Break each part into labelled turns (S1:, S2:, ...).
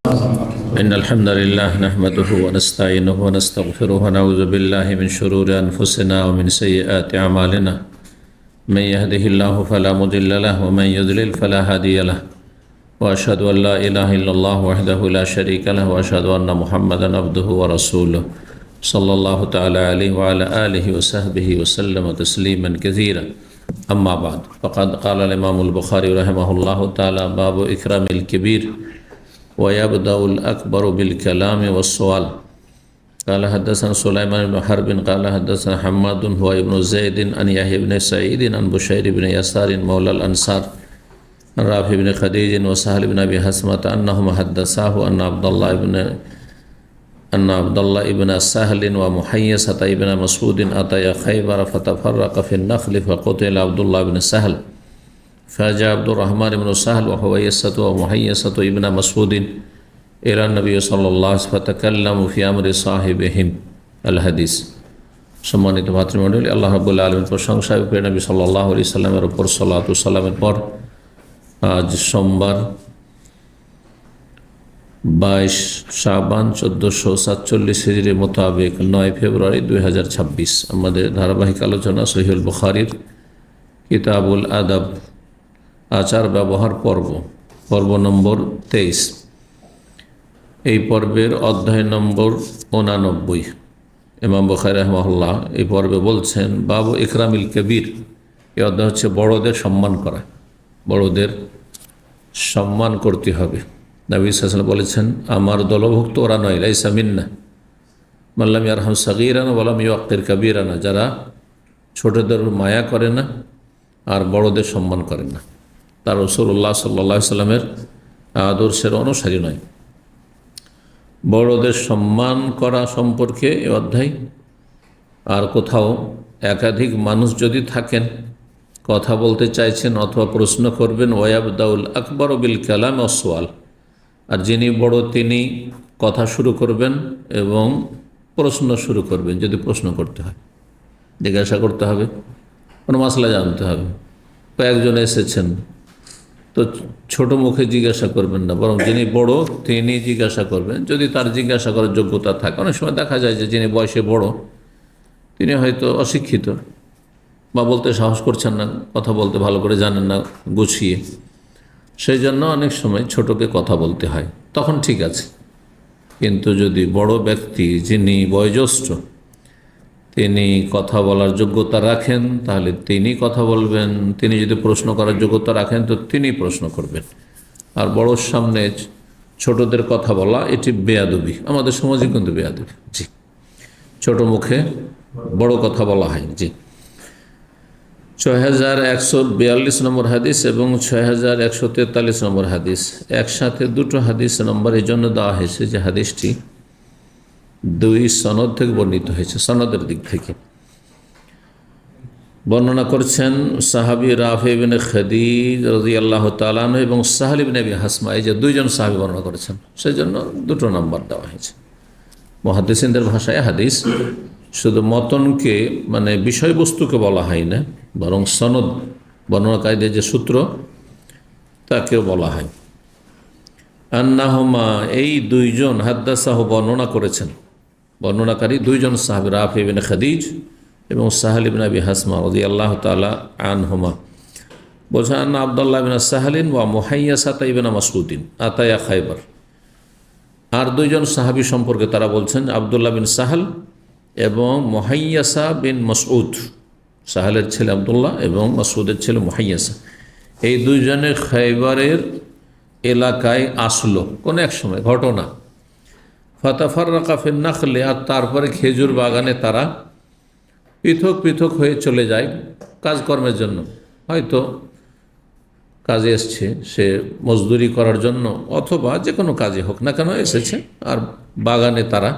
S1: إن الحمد لله نحمده ونستعينه ونستغفره ونعوذ بالله من شرور أنفسنا ومن سيئات أعمالنا من يهده الله فلا مضل له ومن يضلل فلا هادي له وأشهد أن لا إله إلا الله وحده لا شريك له وأشهد أن محمدا عبده ورسوله صلى الله تعالى عليه وعلى آله وصحبه وسلم تسليما كثيرا أما بعد فقد قال الإمام البخاري رحمه الله تعالى باب إكرام الكبير ويبدأ الأكبر بالكلام والسؤال. قال حدثنا سليمان بن حرب قال حدثنا حماد هو ابن زيد عن يحيى بن سعيد عن بشير بن يسار مولى الأنصار عن رافع بن خديج وسهل بن أبي حسمة أنهما حدثاه أن عبد الله ابن سهل ومحيصة ابن مسعود أتيا خيبر فتفرق في النخل فقتل عبد الله بن سهل فجاء عبد الرحمن بن سهل وحويصة ومحيصة ابن مسعود إلى النبي صلى الله عليه وسلم فتكلموا في أمر صاحبهم الحديث. সম্মানিত ভাতৃমণ্ডলী, আল্লাহ রাব্বুল আলামিনের প্রশংসা এবং নবী সাল্লাল্লাহু আলাইহি সাল্লামের উপর সালাতু সালামের পর আজ সোমবার 22 শাবান 1447 হিজরি মোতাবেক 9 ফেব্রুয়ারি 2026 আমাদের ধারাবাহিক আলোচনা সহিহুল বুখারীর কিতাবুল আদাব আচার ব্যবহার পর্ব নম্বর 23। এই পর্বের অধ্যায় নম্বর 89। ইমাম বুখারী রাহিমাহুল্লাহ এই পর্বে বলছেন বাবু ইকরামিল কবির। এই অধ্যায় হচ্ছে বড়দের সম্মান করা, বড়দের সম্মান করতে হবে। নবী সাল্লাল্লাহু আলাইহি ওয়াসাল্লাম বলেছেন, আমার দলভুক্ত ওরা নয়, লাইসা মিন্না মান লাম ইয়ারহাম সাগীরানা ওয়া লাম ইউক্কির কাবীরানা, যারা ছোটদের মায়া করে না আর বড়দের সম্মান করে না, তার রাসূলুল্লাহ সাল্লাল্লাহু আলাইহি ওয়াসাল্লামের আদর্শের অনুসারী নয়। বড়দের সম্মান করা সম্পর্কে এই অধ্যায়। আর কোথাও একাধিক মানুষ যদি থাকেন, কথা বলতে চাইছেন অথবা প্রশ্ন করবেন, ওয়ায়াবদাউল আকবর বিল কালাম ওয়াস সুআল, আর যিনি বড় তিনি কথা শুরু করবেন এবং প্রশ্ন শুরু করবেন। যদি প্রশ্ন করতে হয়, জিজ্ঞাসা করতে হবে, কোনো মাসলা জানতে হবে, কয়েকজন এসেছেন, তো ছোট মুখে জিজ্ঞাসা করবেন না, বরং যিনি বড় তিনি জিজ্ঞাসা করবেন, যদি তার জিজ্ঞাসা করার যোগ্যতা থাকে। অনেক সময় দেখা যায় যে যিনি বয়সে বড় তিনি হয়তো অশিক্ষিত বা বলতে সাহস করছেন না, কথা বলতে ভালো করে জানেন না গুছিয়ে, সেই জন্য অনেক সময় ছোটকে কথা বলতে হয়, তখন ঠিক আছে। কিন্তু যদি বড় ব্যক্তি যিনি বয়োজ্যেষ্ঠ তিনি কথা বলার যোগ্যতা রাখেন, তাহলে তিনি কথা বলবেন। তিনি যদি প্রশ্ন করার যোগ্যতা রাখেন তো তিনি প্রশ্ন করবেন। আর বড়োর সামনে ছোটদের কথা বলা এটি বেয়াদবি, আমাদের সমাজে কিন্তু বেয়াদবি। জি, ছোট মুখে বড় কথা বলা হয়। জি, 6142 নম্বর হাদিস এবং 6143 নম্বর হাদিস, একসাথে দুটো হাদিস নম্বর এই জন্য দেওয়া হয়েছে যে হাদিসটি দুই সনদ থেকে বর্ণিত হয়েছে। সনদের দিক থেকে বর্ণনা করছেন সাহাবী রাফি ইবনে খাদিজ রাদিয়াল্লাহু তাআলা আনহু এবং সাহল ইবনে আবি হাসমা, এই যে দুইজন সাহাবী বর্ণনা করেছেন, সেই জন্য দুটো নম্বর দেওয়া হয়েছে। মুহাদ্দিসিনদের ভাষায় হাদিস শুধু মতনকে মানে বিষয়বস্তুকে বলা হয় না, বরং সনদ বর্ণনাকারীদের যে সূত্র তাকেও বলা হয়। আন্নাহুমা, এই দুইজন হাদ্দাসাহু বর্ণনা করেছেন, বর্ণনাকারী দুইজন সাহাবী রাফি ইবনে খাদিজ এবং সাহল ইবনে আবি হাসমা রাদিয়াল্লাহু তাআলা আনহুমা। বলছেন আন্না আব্দুল্লাহ ইবনে সাহলিন ওয়া মুহাইয়াসাতা ইবনে মাসউদিন আতায়া খায়বার। আর দুইজন সাহাবী সম্পর্কে তারা বলছেন আব্দুল্লাহ বিন সাহল এবং মুহাইয়াসা বিন মাসউদ। সাহলের ছেলে আব্দুল্লাহ এবং মাসউদের ছেলে মুহাইয়াসা, এই দুইজনের খায়বারের এলাকায় আসলো কোনো এক সময়, ঘটনা। ফাতাফাররাকা ফিন নাখলি, আর তারপরে খেজুর বাগানে তারা পৃথক পৃথক হয়ে চলে যায় কাজকর্মের জন্য। হয়তো কাজে এসছে সে মজদুরি করার জন্য, অথবা যে কোনো কাজে হোক না কেন এসেছে, আর বাগানে তারা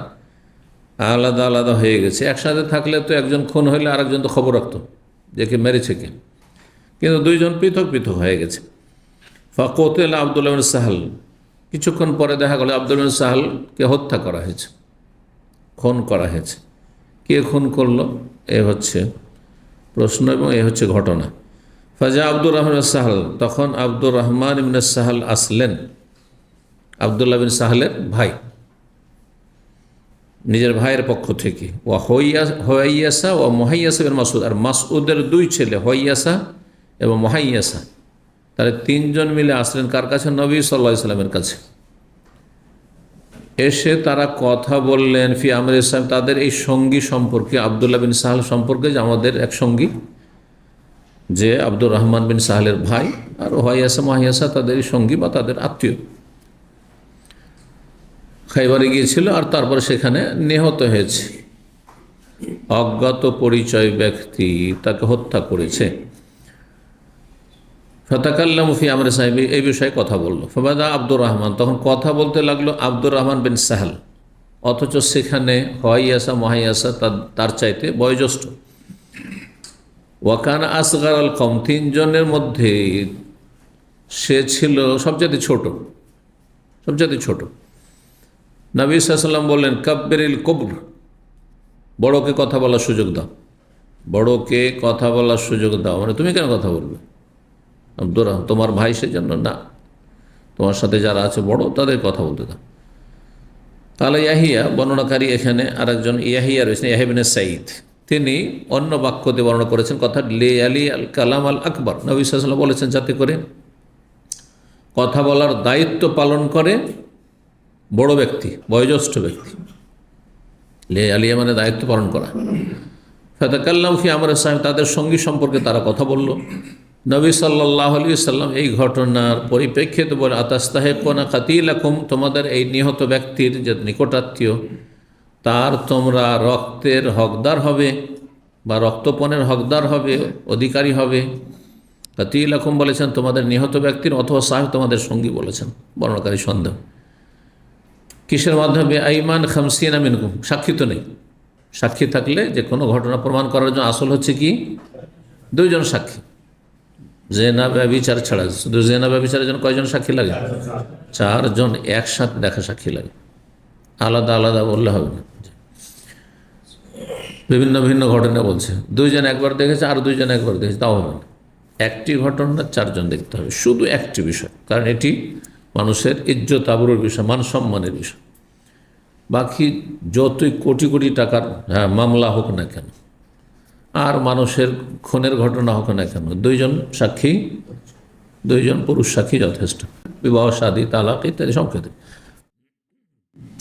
S1: আলাদা আলাদা হয়ে গেছে। একসাথে থাকলে তো একজন খুন হইলে আরেকজন তো খবর রাখতো যে কে মেরেছে কে, কিন্তু দুইজন পৃথক পৃথক হয়ে গেছে। ফাকুতিল আব্দুল্লাহ বিন সাহল, কিছুক্ষণ পরে দেখা গেল আব্দুল্লাহ বিন সাহলকে হত্যা করা হয়েছে, খুন করা হয়েছে। কে খুন করলো এ হচ্ছে প্রশ্ন এবং এ হচ্ছে ঘটনা। ফাজা আব্দুর রহমান সাহাল, তখন আব্দুর রহমান ইবনে সাহাল আসলেন। আবদুল্লাহ বিন সাহলের ভাই, নিজের ভাইয়ের পক্ষ থেকে। ও হইয়াসা ও মহাইয়াসা বিন মাসুদ, আর মাসউদের দুই ছেলে হইয়াসা এবং মহাইয়াসা, তাহলে তিনজন মিলে আসলেন কার কাছে? নবী সাল্লাল্লাহু আলাইহি সাল্লামের কাছে। এসে তারা কথা বললেন ফি আমর ইসলাম, তাদের এই সঙ্গী সম্পর্কে, আবদুল্লাহ বিন সাহল সম্পর্কে, যে আমাদের এক সঙ্গী যে আব্দুর রহমান বিন সাহলের ভাই, আর হইয়াসা মহাইয়াসা তাদের সঙ্গী বা তাদের আত্মীয়, খাইবারে গিয়েছিল আর তারপরে সেখানে নিহত হয়েছে। অজ্ঞাত পরিচয় ব্যক্তি তাকে হত্যা করেছে। ফাতাকাল্লাম ফি আমরে সাহেব, এই বিষয়ে কথা বলল। ফাবাদা আব্দুর রহমান, তখন কথা বলতে লাগলো আব্দুর রহমান বিন সাহল, অথচ সেখানে হইয়াসা মহাইয়াসা তার চাইতে বয়োজ্যেষ্ঠ। ওয়াকান আসগার আল কম, তিনজনের মধ্যে সে ছিল সবচেয়ে ছোট, সবচেয়ে ছোট। নবী সাল্লাল্লাহু আলাইহি ওয়াসাল্লাম বললেন কাব্বিরিল কবর, বড়কে কথা বলার সুযোগ দাও, বড়কে কথা বলার সুযোগ দাও। মানে তুমি কেন কথা বলবে? আব্দুর রহমান তোমার ভাই, সেই জন্য না, তোমার সাথে যারা আছে বড় তাদের কথা বলতে দাও। তাহলে ইয়াহিয়া বর্ণনাকারী, এখানে আরেকজন ইয়াহিয়া রয়েছেন, ইয়াহিয়া ইবনে সাঈদ, তিনি অন্য বাক্যতে বর্ণনা করেছেন কথা লে আলী আল কালাম আল আকবর। নবী সাল্লাল্লাহু আলাইহি ওয়াসাল্লাম বলেছেন যাতে করে কথা বলার দায়িত্ব পালন করে বড় ব্যক্তি, বয়োজ্যেষ্ঠ ব্যক্তি। লে আলিয়া মানে দায়িত্ব পালন করা। ফাতাকাল্লাম ফি আমর সাহেব, তাদের সঙ্গী সম্পর্কে তারা কথা বলল। নবী সাল্লাল্লাহু আলাইহি ওয়াসাল্লাম এই ঘটনার পরিপ্রেক্ষিতে বলে আতাস্তাহিকুনা কাতিলাকুম, তোমাদের এই নিহত ব্যক্তির যে নিকটাত্মীয়, তার তোমরা রক্তের হকদার হবে বা রক্তপণের হকদার হবে, অধিকারী হবে। কাতিলাকুম বলেছেন তোমাদের নিহত ব্যক্তির, অথবা সাহেব তোমাদের সঙ্গী বলেছেন, বর্ণনাকারী সন্দেহ। কিসের মাধ্যমে? আইমান খামসিনা মিনকুম, সাক্ষী তো নেই। সাক্ষী থাকলে যে কোনো ঘটনা প্রমাণ করার জন্য আসল হচ্ছে কি দুইজন সাক্ষী। জেনা ব্যভিচার ছাড়া, শুধু জেনা ব্যভিচারের জন্য কয়জন সাক্ষী লাগে? চারজন একসাথে দেখা সাক্ষী লাগে, আলাদা আলাদা বললে হবে না। বিভিন্ন ভিন্ন ঘটনা বলছে, দুইজন একবার দেখেছে আর দুইজন একবার দেখেছে, তাও হবে না। একটি ঘটনা চারজন দেখতে হবে, শুধু একটি বিষয়, কারণ এটি মানুষের ইজ্জত আবরুর বিষয়, মান সম্মানের বিষয়। বাকি যতই কোটি কোটি টাকার মামলা হোক না কেন, আর মানুষের খুনের ঘটনা হোক না কেন, দুইজন সাক্ষী, দুইজন পুরুষ সাক্ষী যথেষ্ট। বিবাহ, শাদী, তালাক ইত্যাদি সব ক্ষেত্রে।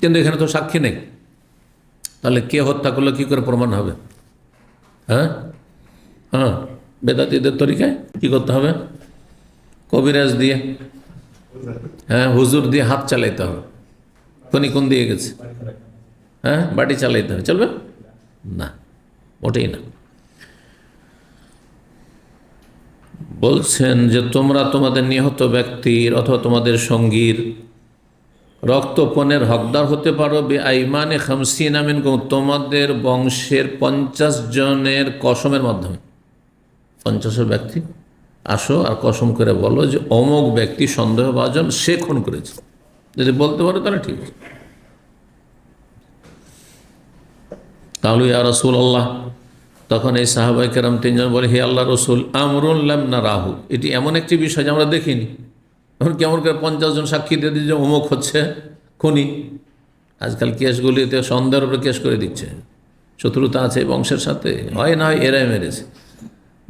S1: কিন্তু এখানে তো সাক্ষী নেই, তাহলে কে হত্যা করলে কী করে প্রমাণ হবে? হ্যাঁ, বেদাতীদের তরিকায় কী করতে হবে? কবিরাজ দিয়ে, হুজুর দিয়ে হাত চালাইতে হবে। কোন দিয়ে গেছে, বাড়ি চালাইতে হবে, চলবে না, মোটেই না। বলছেন যে তোমরা তোমাদের নিহত ব্যক্তির অথবা তোমাদের সঙ্গীর রক্তপণের হকদার হতে পারো বেআইমানে খামসিনা মিনকুম, তোমাদের বংশের 50 জনের কসমের মাধ্যমে। 50 ব্যক্তি আসো আর কসম করে বলো যে অমুক ব্যক্তি সন্দেহভাজন, সে খুন করেছে। যদি বলতে পারো তাহলে ঠিক আছে। কালু ইয়া রাসূলুল্লাহ, তখন এই সাহাবায়ে কেরাম তিনজন বলে হে আল্লাহ রসুল, আমরুন লাম নারাহু, এটি এমন একটি বিষয় যে আমরা দেখিনি। এখন কেমন করে 50 জন সাক্ষী দিয়ে দিচ্ছে অমুক হচ্ছে খুনি? আজকাল কেসগুলিতে সন্দেহের উপরে কেস করে দিচ্ছে, শত্রুতা আছে বংশের সাথে, হয় না হয় এরাই মেরেছে,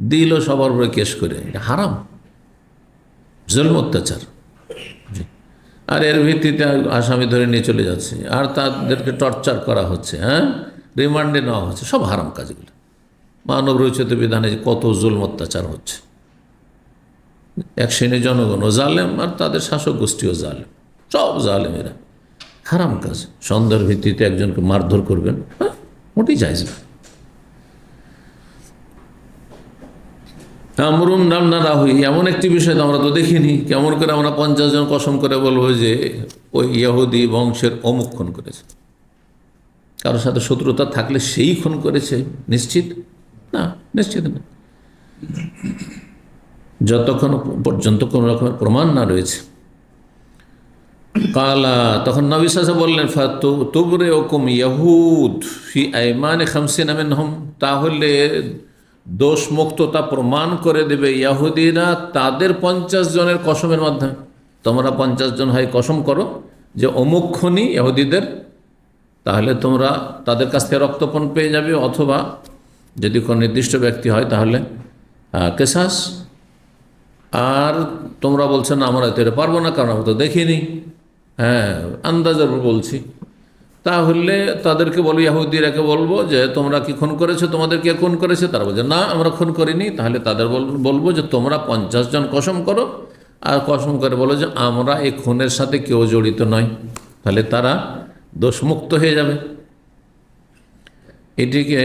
S1: দিল সবার উপরে কেস করে। এটা হারাম, জুলম, অত্যাচার। আর এর ভিত্তিতে আসামি ধরে নিয়ে চলে যাচ্ছে, আর তাদেরকে টর্চার করা হচ্ছে, রিমান্ডে নেওয়া হচ্ছে, সব হারাম কাজগুলো। মানব রচিত বিধানে কত জুলম অত্যাচার হচ্ছে। এক শ্রেণীর জনগণও জালেম আর তাদের শাসক গোষ্ঠীও জালেম, সব জালেমেরা। হারাম কাজ। সন্দেহের ভিত্তিতে একজনকে মারধর করবেন, মোটেই জায়েজ না। আমরুন নাম না রাহুই, এমন একটি বিষয় তো আমরা তো দেখিনি। কেমন করে আমরা 50 জন কসম করে বলবো যে ওই ইহুদি বংশের অমুক খুন করেছে? কারোর সাথে শত্রুতা থাকলে সেই খুন করেছে নিশ্চিত না, নিশ্চিত না, যতক্ষণ পর্যন্ত কোনো রকমের প্রমাণ না রয়েছে। কালা, তখন নবী সাল্লাল্লাহু আলাইহি ওয়াসাল্লাম বললেন তুবরে ওকুম ইয়াহুদ ফি আইমানে খামসিনা মিনহুম, তাহলে দোষ মুক্ততা প্রমাণ করে দেবে ইহুদিরা তাদের 50 জনের কসমের মাধ্যমে। তোমরা 50 জন হয় কসম করো যে অমুক খনি ইহুদিদের, তাহলে তোমরা তাদের কাছ থেকে রক্তপণ পেয়ে যাবে, অথবা যদি কোনো নির্দিষ্ট ব্যক্তি হয় তাহলে কেসাস। আর তোমরা বলছো না আমরা এতে পারবো না, কারণ আমরা তো দেখিনি, আন্দাজের উপর বলছি। তাহলে তাদেরকে বলবো, ইহুদিরাকে বলবো যে তোমরা কি খুন করেছো, তোমাদের কে খুন করেছে? তারা বলছে না আমরা খুন করিনি। তাহলে তাদের বলবো যে তোমরা 50 জন কসম করো, আর কসম করে বলো যে আমরা এই খুনের সাথে কেউ জড়িত নয়। তাহলে তারা দোষমুক্ত হয়ে যাবে। এটিকে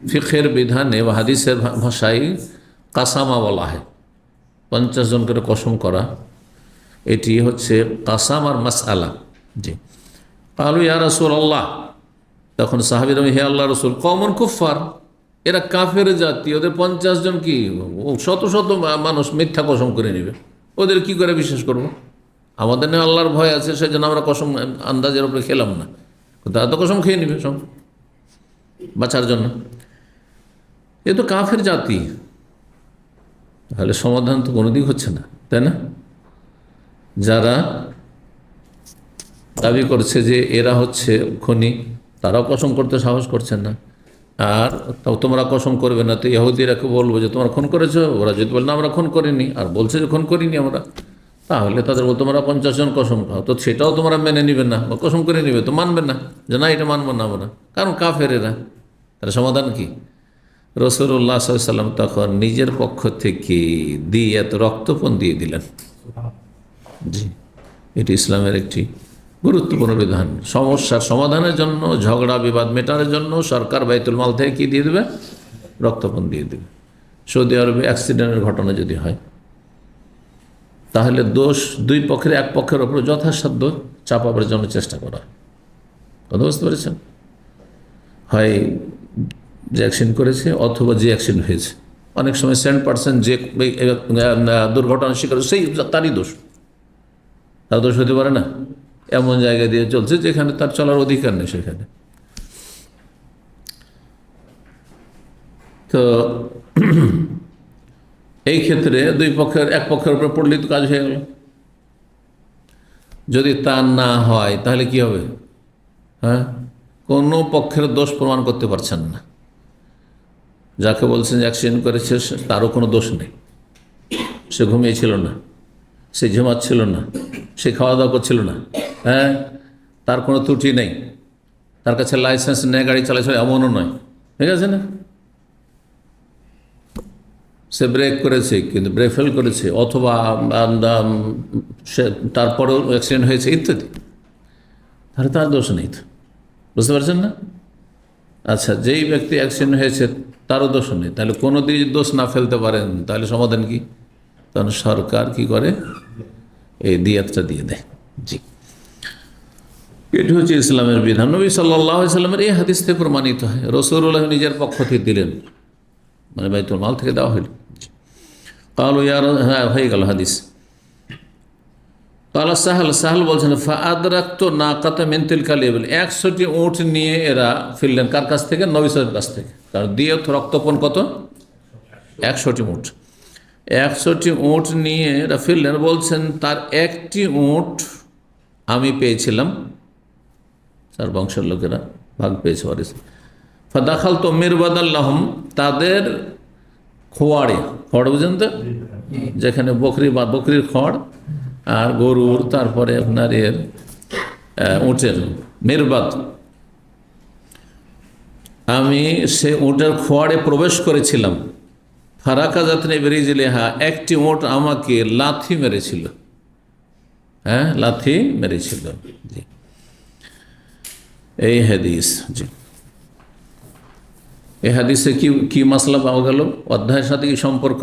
S1: ফিকহের বিধানে বা হাদিসের ভাষায় কাসামা বলা হয়। 50 জন করে কসম করা, এটি হচ্ছে কাসাম আর মাসআলা। জি। কালু ইয়া রাসূলুল্লাহ, তখন সাহাবীরা, হে আল্লাহ রসুল, কওমুন কুফফার, এরা কাফের জাতি, ওদের 50 জন কি শত শত মানুষ মিথ্যা কসম করে নেবে, ওদের কি করে বিশ্বাস করব? আমাদের না আল্লাহর ভয় আছে, সেই জন্য আমরা কসম আন্দাজের উপরে খেলাম না। তারা তো কসম খেয়ে নেবে সব বাঁচার জন্য। এ তো কাফের জাতি। তাহলে সমাধান তো কোনো দিক হচ্ছে না, তাই না? যারা দাবি করছে যে এরা হচ্ছে খনি, তারাও কসম করতে সাহস করছেন না। আর তোমরা কসম করবে না, তো ইহুদিরাকে বলবো যে তোমরা খুন করেছো, ওরা যদি বলে না আমরা খুন করিনি, আর বলছে যে খুন করিনি আমরা, তাহলে তাদের বলতো তোমরা 50 জন কসম খাও, তো সেটাও তোমরা মেনে নিবে না বা কসম করে নিবে, তো মানবে না যে না এটা মানবো না আমরা, কারণ কাফের এরা। তার সমাধান কি? রাসূলুল্লাহ সাল্লাল্লাহু আলাইহি ওয়াসাল্লাম তখন নিজের পক্ষ থেকে দিয়াত, রক্তপণ দিয়ে দিলেন। জি, এটি ইসলামের একটি গুরুত্বপূর্ণ বিধান। সমস্যার সমাধানের জন্য, ঝগড়া বিবাদ মেটানোর জন্য সরকার বাইতুল মাল থেকে কী দিয়ে দেবে? রক্তপণ দিয়ে দেবে। সৌদি আরবে অ্যাক্সিডেন্টের ঘটনা যদি হয়, তাহলে দোষ দুই পক্ষের এক পক্ষের ওপর যথাসাধ্য চাপাবার জন্য চেষ্টা করা। কথা বুঝতে পেরেছেন? হয় যে অ্যাক্সিডেন্ট করেছে অথবা যে অ্যাক্সিডেন্ট হয়েছে। অনেক সময় 100% যে দুর্ঘটনার শিকার সেই তারই দোষ, তার দোষ হতে পারে না। এমন জায়গা দিয়ে চলছে যেখানে তার চলার অধিকার নেই সেখানে। তো এই ক্ষেত্রে দুই পক্ষের এক পক্ষের উপর পড়লেই তো কাজ হয়ে গেল। যদি তা না হয় তাহলে কি হবে? কোনো পক্ষের দোষ প্রমাণ করতে পারছেন না। যাকে বলছেন যে অ্যাক্সিডেন্ট করেছে তারও কোনো দোষ নেই, সে ঘুমিয়েছিল না, সে ঝুমাচ্ছিল না, সে খাওয়া দাওয়া করছিল না, তার কোনো ত্রুটি নেই, তার কাছে লাইসেন্স নেই, গাড়ি চালাচ্ছিল এমনও নয়, ঠিক আছে না? সে ব্রেক করেছে কিন্তু ব্রেক ফেল করেছে, অথবা সে তারপরেও অ্যাক্সিডেন্ট হয়েছে ইত্যাদি, তাহলে তার দোষ নেই। তো বুঝতে পারছেন না? আচ্ছা, যেই ব্যক্তি অ্যাক্সিডেন্ট হয়েছে তারও দোষ নেই, তাহলে কোনো দিন দোষ না ফেলতে পারেন, তাহলে সমাধান কি? তখন সরকার কি করে? এই দিয়াতটা দিয়ে দেয়। জি, এটি হচ্ছে ইসলামের বিধান। নবী সাল্লাল্লাহু আলাইহি সাল্লামের এই হাদিস থেকে প্রমাণিত হয়। রাসূলুল্লাহ নিজের পক্ষ থেকে দিলেন, মানে বাইতুল মাল থেকে দেওয়া হইল। কালু ইয়া, হয়ে গেল হাদিস। কালা সাহাল বলছেন, ফাআদরাকতু নাকাতা মিন তিলকাল ইবিল, 100টি উট নিয়ে এরা ফিরলেন। কার কাছ থেকে? নবী সাল্লাল্লাহু আলাইহি কাছ থেকে। কারণ দিয়ত রক্তপণ কত? 100টি উট। 100টি উট নিয়ে এরা ফিরলেন। বলছেন তার একটি উট আমি পেয়েছিলাম, তার বংশের লোকেরা ভাগ পেয়েছে। ফাদাখাল তো মিরবাদাল্লাহম, তাদের খোয়াড়ে, খড় বুঝেন তো, যেখানে বকরি বা বকরির খড় আর গরুর, তারপরে আপনার এর উটের মিরবাদ, আমি সে উটের খোয়াড়ে প্রবেশ করেছিলাম। ফারাকা জাতনে বেরিয়েছিলেহা, একটি উট আমাকে লাথি মেরেছিল, লাথি মেরেছিল। জি, এই হাদিস। জি, এই হাদিসে কি মাসলা পাওয়া গেল? অধ্যায়ের সাথে কি সম্পর্ক?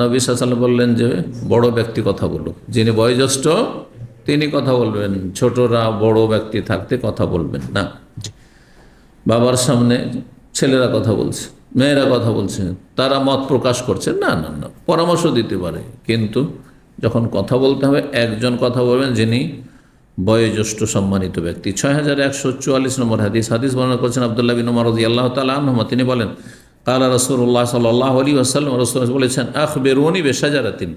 S1: নবী সাল্লাল্লাহু আলাইহি ওয়াসাল্লাম বললেন যে বড় ব্যক্তি কথা বলুক, যিনি বয়োজ্যেষ্ঠ তিনি কথা বলবেন, ছোটরা বড় ব্যক্তি থাকতে কথা বলবেন না। বাবার সামনে ছেলেরা কথা বলছে, মেয়েরা কথা বলছে, তারা মত প্রকাশ করছে, না না না, পরামর্শ দিতে পারে, কিন্তু যখন কথা বলতে হবে একজন কথা বলবেন যিনি বয়োজ্যেষ্ঠ সম্মানিত ব্যক্তি। 6144 নম্বর হাদিস। হাদিস বর্ণনা করছেন আব্দুল্লাহ বিন উমর রাদিয়াল্লাহু তাআলা আনহুমা, তিনি বলেন, কালা রাসূলুল্লাহ সাল্লাল্লাহু আলাইহি ওয়াসাল্লাম, রাসূল বলেছেন, আখবিরুনি বিশাজারাতিন,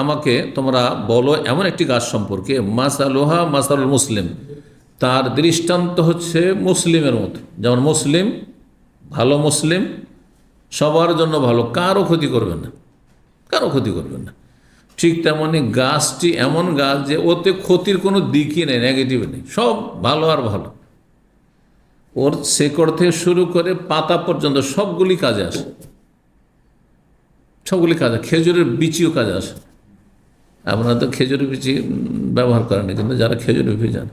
S1: আমাকে তোমরা বলো এমন একটি গাছ সম্পর্কে মাসালুহা মাসালুল মুসলিম, তার দৃষ্টান্ত হচ্ছে মুসলিমের মতো। যেমন মুসলিম, ভালো মুসলিম সবার জন্য ভালো, কারো ক্ষতি করবে না, কারো ক্ষতি করবে না। ঠিক তেমনি গাছটি এমন গাছ যে ওতে ক্ষতির কোনো দিকই নেই, নেগেটিভ নেই, সব ভালো আর ভালো। ওর শেকড় থেকে শুরু করে পাতা পর্যন্ত সবগুলি কাজে আসে, সবগুলি কাজে। খেজুরের বিচিও কাজে আসে। আপনারা তো খেজুরের বিচি ব্যবহার করেন, কিন্তু যারা খেজুরের বিচি জানে,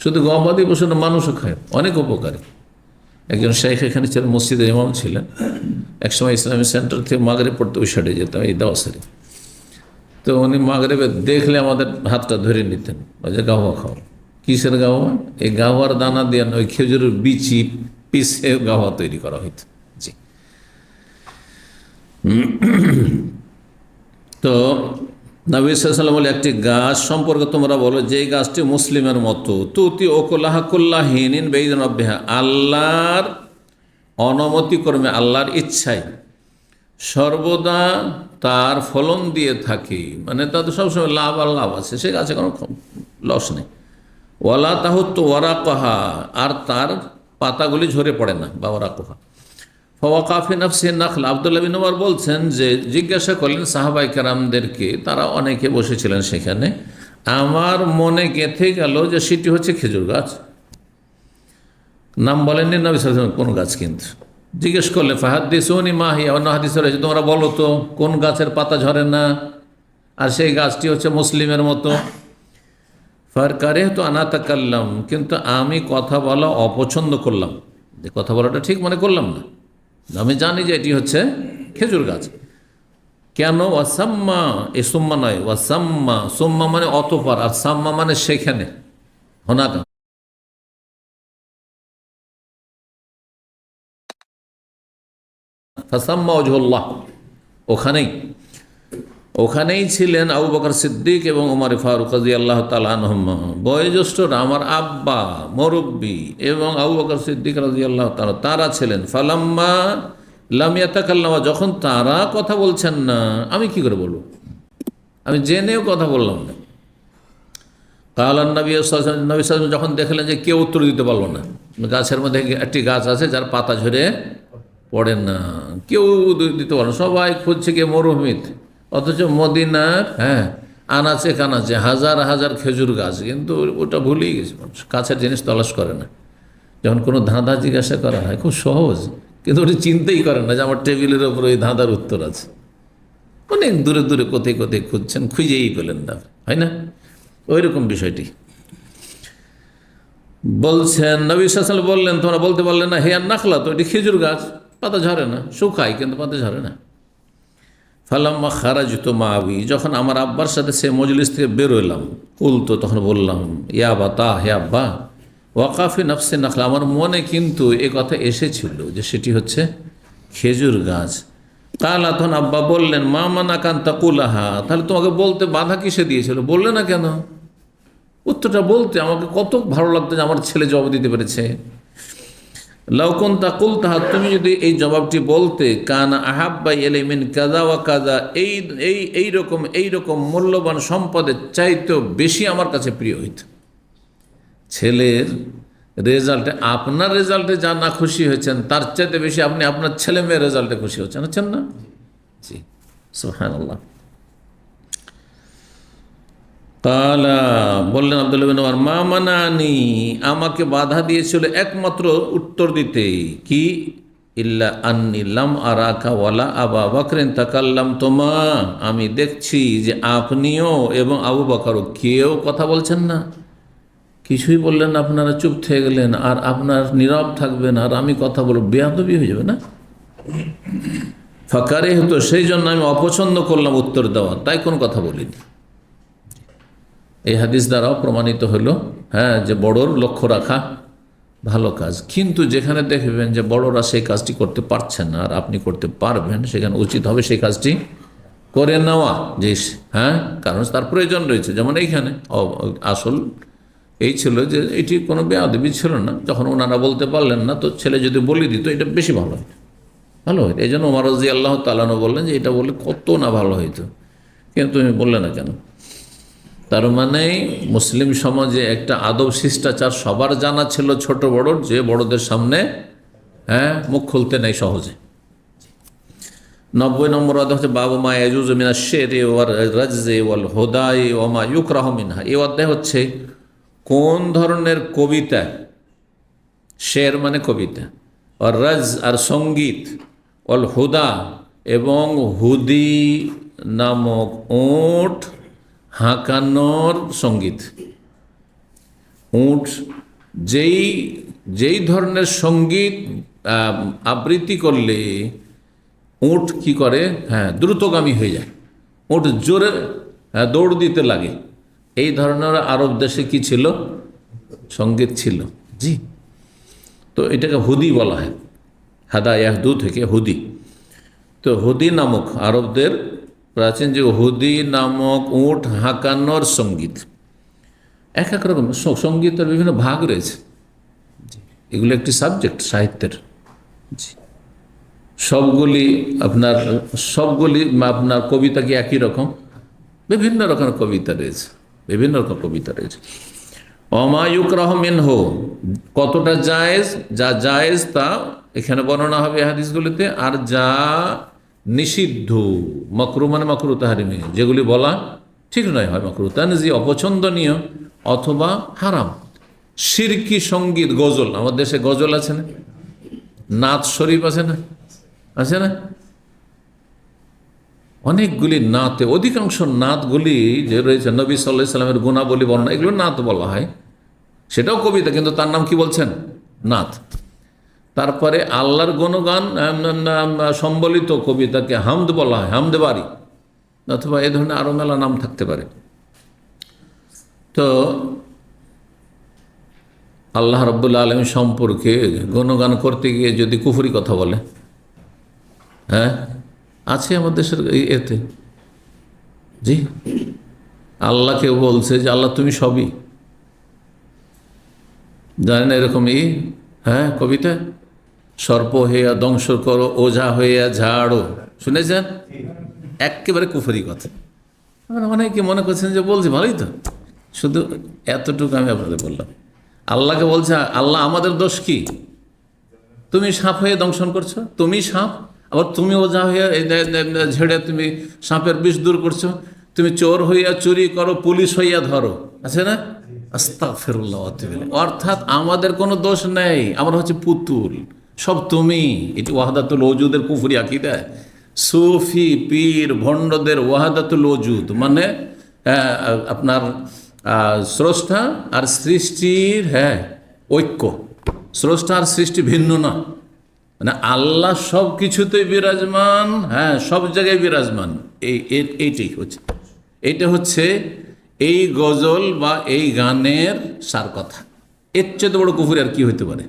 S1: শুধু গবাদি পশু না, মানুষও খায়, অনেক উপকারী। একজন শেখ এখানে ছিলেন, মসজিদে ইমাম ছিলেন। একসময় ইসলামিক সেন্টার থেকে মাগরিব পড়তে ওই সাইডে যেতাম, এই দাওয়াসারি। তো উনি মাগরিবে দেখলে আমাদের হাতটা ধরে নিতেন, ওই যে গাওয়া খাওয়া। কিসের গাওয়া? এই গাওয়ার দানা দিয়ে ওই খেজুরের বিচি পিসে গাওয়া তৈরি করা হইত। জি। তো নবী সাল্লাল্লাহু আলাইহি ওয়াসাল্লাম বলে, একটি গাছ সম্পর্কে তোমরা বলো যে গাছটি মুসলিমের মতো, তুতি ওকুলাহা কুল্লাহিনিন বেইদিন রাব্বিহা, আল্লাহর অনুমতি ক্রমে, আল্লাহর ইচ্ছায় সর্বদা তার ফলন দিয়ে থাকে। মানে তাদের সবসময় লাভ আর লাভ আছে, সে গাছে কোনো লস নেই। ওয়ালা তাহুত্তু ওয়ারাকাহা, আর তার পাতাগুলি ঝরে পড়ে না, বা ওয়ারাকাহা। ফওয়াকাফি নাফসি নাখল, আব্দুল্লাহ বিন উমর বলছেন যে জিজ্ঞাসা করলেন সাহাবায়ে কেরামদেরকে, তারা অনেকে বসেছিলেন সেখানে, আমার মনে গেঁথে গেল যে সেটি হচ্ছে খেজুর গাছ। নাম বলেননি নবী সাল্লাল্লাহু আলাইহি ওয়াসাল্লাম, কোন গাছ। কিন্তু জিজ্ঞেস করলে ফাহাদ্দিসুনি মা হিয়া, অন্য হাদিসে রয়েছে তোমরা বলো তো কোন গাছের পাতা ঝরে না, আর সেই গাছটি হচ্ছে মুসলিমের মতো। ফারকারে তো আনা তাকাল্লাম, কিন্তু আমি কথা বলা অপছন্দ করলাম, যে কথা বলাটা ঠিক মনে করলাম না। আমি জানি যে এটি হচ্ছে খেজুর গাছ। কেন? ওয়াসাম্মা, এ সুম্মা নয়, ওয়াসাম্মা, সুম্মা মানে অতঃপর, আর সাম্মা মানে সেখানে, হোনাকা। ফাসাম্মা ওয়াজহুল্লাহ, ওখানেই ছিলেন আবু বকর সিদ্দিক এবং ওমর ফারুক রাদিয়াল্লাহু তাআলা আনহুমা, বয়োজ্যেষ্ঠরা, আমার আব্বা মুরব্বী, এবং আবু বকর সিদ্দিক রাদিয়াল্লাহু তাআলা, তারা ছিলেন। ফালাম্মা লাম ইয়াতাকাল্লামা, যখন তারা কথা বলছেন না, আমি কি করে বলবো? আমি জেনেও কথা বললাম না। কালান নবী সাল্লাল্লাহু আলাইহি ওয়াসাল্লাম যখন দেখলেন যে কেউ উত্তর দিতে পারলো না, গাছের মধ্যে একটি গাছ আছে যার পাতা ঝরে পড়ে না, কেউ দিতে পারলো না, সবাই খুঁজছে কে মরুভূমিতে, অথচ মদিনার আনাচে কানাচে হাজার হাজার খেজুর গাছ, কিন্তু ওটা ভুলেই গেছে মানুষ, কাছের জিনিস তলাশ করে না। যখন কোনো ধাঁধা জিজ্ঞাসা করা হয় খুব সহজ, কিন্তু ওটি চিন্তাই করেন না যে আমার টেবিলের ওপর ওই ধাঁধার উত্তর আছে। অনেক দূরে দূরে কোথায় কোথায় খুঁজছেন, খুঁজেই পেলেন না, হয় না? ওই রকম বিষয়টি বলছেন। নবী সাল্লাল্লাহু আলাইহি ওয়াসাল্লাম বললেন, তোমরা বলতে পারলে না হে আর নাখলা, তো এটি খেজুর গাছ, পাতা ঝরে না, শুকায় কিন্তু পাতা ঝরে না। ফালাম্মা খারাজতু মাআবি, যখন আমার আব্বার সাথে সে মজলিস থেকে বেরোলাম, কুলতু, তখন বললাম, ইয়া বাতা, হে আব্বা, ওয়াকাফি নাফসি নাখলা, আমার মনে কিন্তু এ কথা এসেছিল যে সেটি হচ্ছে খেজুর গাছ। কালা, তখন আব্বা বললেন, মা মানা কান তাকুলাহা, তাহলে তোমাকে বলতে বাধা কিসে দিয়েছিল, বললে না কেন? উত্তরটা বলতে আমাকে কত ভালো লাগতো যে আমার ছেলে জবাব দিতে পেরেছে। লাউকুন তাকুল তাহা, তুমি যদি এই জবাবটি বলতে, কানা আহাব্বা ইলাই মিন কাযা ওয়া কাযা, এইরকম মূল্যবান সম্পদের চাইতেও বেশি আমার কাছে প্রিয় হইত। ছেলের রেজাল্টে, আপনার রেজাল্টে যা না খুশি হয়েছেন তার চাইতে বেশি আপনি আপনার ছেলে মেয়ের রেজাল্টে খুশি হচ্ছেন না? জি, সুবহানাল্লাহ। কালা, বললেন আব্দুল্লাহ বিন উমর, মা মানানি, আমাকে বাধা দিয়েছিল একমাত্র উত্তর দিতে, কি? ইল্লা আন্নি লাম আরাকা ওয়ালা আবা বকরিন তাকাল্লাম তোমা, আমি দেখছি যে আপনিও এবং আবু বকরও কেউ কথা বলছেন না, কিছুই বললেন না, আপনারা চুপ থেকে গেলেন, আর আপনার নীরব থাকবেন, আর আমি কথা বলব, বেয়াদবি হয়ে যাবে না? ফাকারে হতো, সেই জন্য আমি অপছন্দ করলাম উত্তর দেওয়া, তাই কোনো কথা বলিনি। এই হাদিস দ্বারাও প্রমাণিত হলো যে বড়োর লক্ষ্য রাখা ভালো কাজ, কিন্তু যেখানে দেখবেন যে বড়রা সেই কাজটি করতে পারছেন না আর আপনি করতে পারবেন, সেখানে উচিত হবে সেই কাজটি করে নেওয়া, যে কারণ তার প্রয়োজন রয়েছে। যেমন এইখানে আসল এই ছিল যে এটি কোনো বেয়াদবি ছিল না, যখন ওনারা বলতে পারলেন না, তো ছেলে যদি বলে দিত এটা বেশি ভালো হতো, এই জন্য ওমর রাদিয়াল্লাহু তাআলা আনহু বললেন যে এটা বললে কত না ভালো হইতো। কিন্তু তুমি বললে না কেন? তার মানে মুসলিম সমাজে একটা আদব শিষ্টাচার সবার জানা ছিল, ছোট বড়, যে বড়দের সামনে মুখ খুলতে নেই সহজে। 90 নম্বর অধ্যায় হচ্ছে বাবু মা ইয়াজুজু মিনাশ শি'রি ওয়ার রাজজি ওয়াল হুদাই ওয়া মা ইউকরাহু মিনহা। এই অধ্যায় হচ্ছে কোন ধরনের কবিতা, শের মানে কবিতা, আর রাজ আর সঙ্গীত, ওয়াল হুদা এবং হুদি নামক উট হাঁকানোর সঙ্গীত। উট যেই ধরনের সঙ্গীত আবৃত্তি করলে উট কি করে, দ্রুতগামী হয়ে যায়, উট জোরে দৌড় দিতে লাগে, এই ধরনের আরব দেশে কি ছিল, সঙ্গীত ছিল। জি, তো এটাকে হুদি বলা হয়, হাদা ইয়াহদু থেকে হুদি। তো হুদি নামক আরবদের প্রাচীন যে হুদি নামক উট হাঁকানোর সঙ্গীত, এক এক রকম সঙ্গীতের বিভিন্ন ভাগ রয়েছে। এগুলো একটি সাবজেক্ট সাহিত্যের। জি, সবগুলি আপনার কবিতা কি একই রকম? বিভিন্ন রকমের কবিতা রয়েছে, বিভিন্ন রকম কবিতা রয়েছে। ওমা ইউকরাহু মিনহু, কতটা জায়েজ, যা জায়েজ তা এখানে বর্ণনা হবে হাদিসগুলিতে, আর যা নিষিদ্ধ, মাকরু মানে মাকরু তাহরিমি, যেগুলি বলা ঠিক নয়, হয় মাকরু তানজি, অপছন্দনীয় অথবা হারাম। শিরকি সঙ্গীত, গজল, আমাদের দেশে গজল আছে না, নাত শরীফ আছে না, আছে না, অনেকগুলি নাতে, অধিকাংশ নাতগুলি যে রয়েছে নবী সাল্লাল্লাহু আলাইহি সাল্লামের গুণাবলী বর্ণনা, এগুলো নাত বলা হয়। সেটাও কবিতা, কিন্তু তার নাম কি বলছেন? নাত। তারপরে আল্লাহর গুণগান সম্বলিত কবিতাকে হামদ বলা হয়, হামদ বাড়ি, অথবা এ ধরনের আরো মেলা নাম থাকতে পারে। তো আল্লাহ রাব্বুল আলামিন সম্পর্কে গুণগান করতে গিয়ে যদি কুফরি কথা বলে, আছে আমাদের দেশের এতে। জি, আল্লাহকে বলছে যে আল্লাহ তুমি সবই, জানেন এরকম কবিতা, সর্প হইয়া ধ্বংস করো, ওঝা হইয়া ঝাড়ো, শুনেছেন? একেবারে কুফরি কথা। অনেকে মনে করছেন যে বলছি ভালোই তো, শুধু এতটুকু আমি আপনাদের বললাম। আল্লাহকে বলছে আল্লাহ আমাদের দোষ কি? তুমি সাপ হয়ে দংশন করছো, তুমি সাপ, আবার তুমি ওঝা হইয়া ঝেড়ে তুমি সাপের বিষ দূর করছো, তুমি চোর হইয়া চুরি করো, পুলিশ হইয়া ধরো, আছে না? আস্তাগফিরুল্লাহ। অর্থাৎ আমাদের কোনো দোষ নেই, আমরা হচ্ছে পুতুল, সব তুমি। এটি ওয়াহদাতুল ওজুদের কুফরি আকীদা। সুফি পীর ভণ্ডদের ওয়াহদাতুল ওজুদ মানে আপনার স্রষ্টা আর সৃষ্টির ঐক্য, স্রষ্টা আর সৃষ্টি ভিন্ন না, মানে আল্লাহ সব কিছুতেই বিরাজমান, সব জায়গায় বিরাজমান। এইটাই হচ্ছে, এইটা হচ্ছে এই গজল বা এই গানের সার কথা। এর চেয়ে বড় কুফরি আর কি হইতে পারে?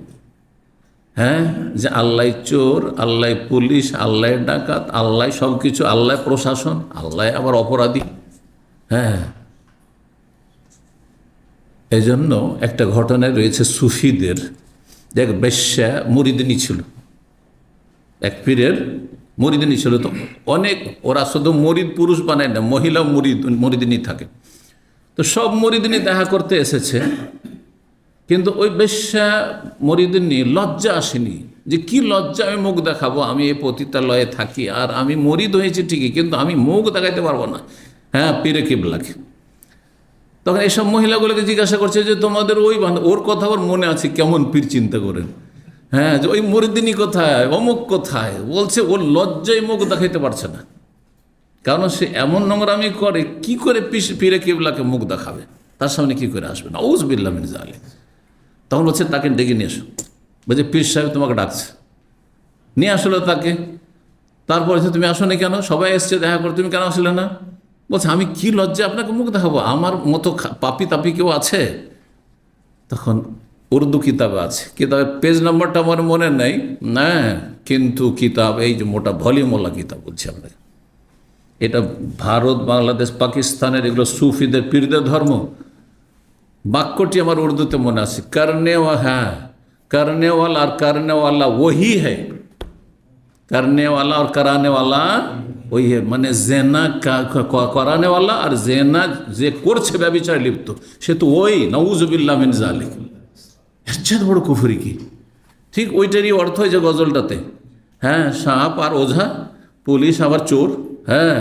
S1: যে আল্লাহ চোর, আল্লাহ পুলিশ, আল্লাহ ডাকাত, আল্লাহ সব কিছু, আল্লাহ প্রশাসন, আল্লাহ আবার অপরাধী। এজন্য একটা ঘটনায় রয়েছে সুফিদের, দেখ বেশ্যা মুরিদিনী ছিল, এক পীরের মুরিদিনী ছিল। তো অনেক, ওরা শুধু মুরিদ পুরুষ বানায় না, মহিলা মুরিদিনী থাকে। তো সব মুরিদিনী দেখা করতে এসেছে, কিন্তু ওই বেশ্যা মুরিদিনী লজ্জা আসেনি, যে কি লজ্জা আমি মুখ দেখাবো, আমি এই পতিতালয়ে থাকি আর আমি মুরিদ হয়েছি ঠিকই, কিন্তু আমি মুখ দেখাইতে পারবো না পীরে কিবলাকে। তখন এইসব মহিলাগুলোকে জিজ্ঞাসা করছে যে তোমাদের ওর কথা ওর মনে আছে, কেমন পীর চিন্তা করেন, যে ওই মুরিদিনী কোথায়, অমুক কোথায়, বলছে ওর লজ্জায় মুখ দেখাইতে পারছে না, কারণ সে এমন নোংরামি করে, কি করে পীরে কিবলাকে মুখ দেখাবে, তার সামনে কি করে আসবে? নাউযু বিল্লাহি মিন যালিক। তখন বলছে তাকে ডেকে নিয়ে এসো, বলছে পীর সাহেব তোমাকে ডাকছে। নিয়ে আসলো তাকে, তারপরে তুমি আসো না কেন, সবাই এসছে দেখা করে, তুমি কেন আসলে না? বলছে আমি কি লজ্জা আপনাকে মুখ দেখাবো, আমার মতো পাপি তাপি কেউ আছে? তখন উর্দু কিতাবে আছে, কিতাবের পেজ নাম্বারটা আমার মনে নেই না, কিন্তু কিতাব এই যে মোটা ভলিউমওয়ালা কিতাব বলছি আপনাকে, এটা ভারত, বাংলাদেশ, পাকিস্তানের এগুলো সুফিদের পীরদের ধর্ম। বাক্যটি আমার উর্দুতে মনে আছে, করনেওয়ালা আর করনেওয়ালা ওহি হ্যায়, করনেওয়ালা আর कराने वाला ওই মানে জেনা করানেওয়ালা আর জেনা যে করছে ব্যভিচারে লিপ্ত, সে তো ওই নাউজুবিল্লাহ মিন যালিক, এর চেয়ে বড় কুফরি কি? ঠিক ওইটারই অর্থ হয় যে গজলটাতে, হ্যাঁ, সাপ আর ওঝা, পুলিশ আবার চোর, হ্যাঁ,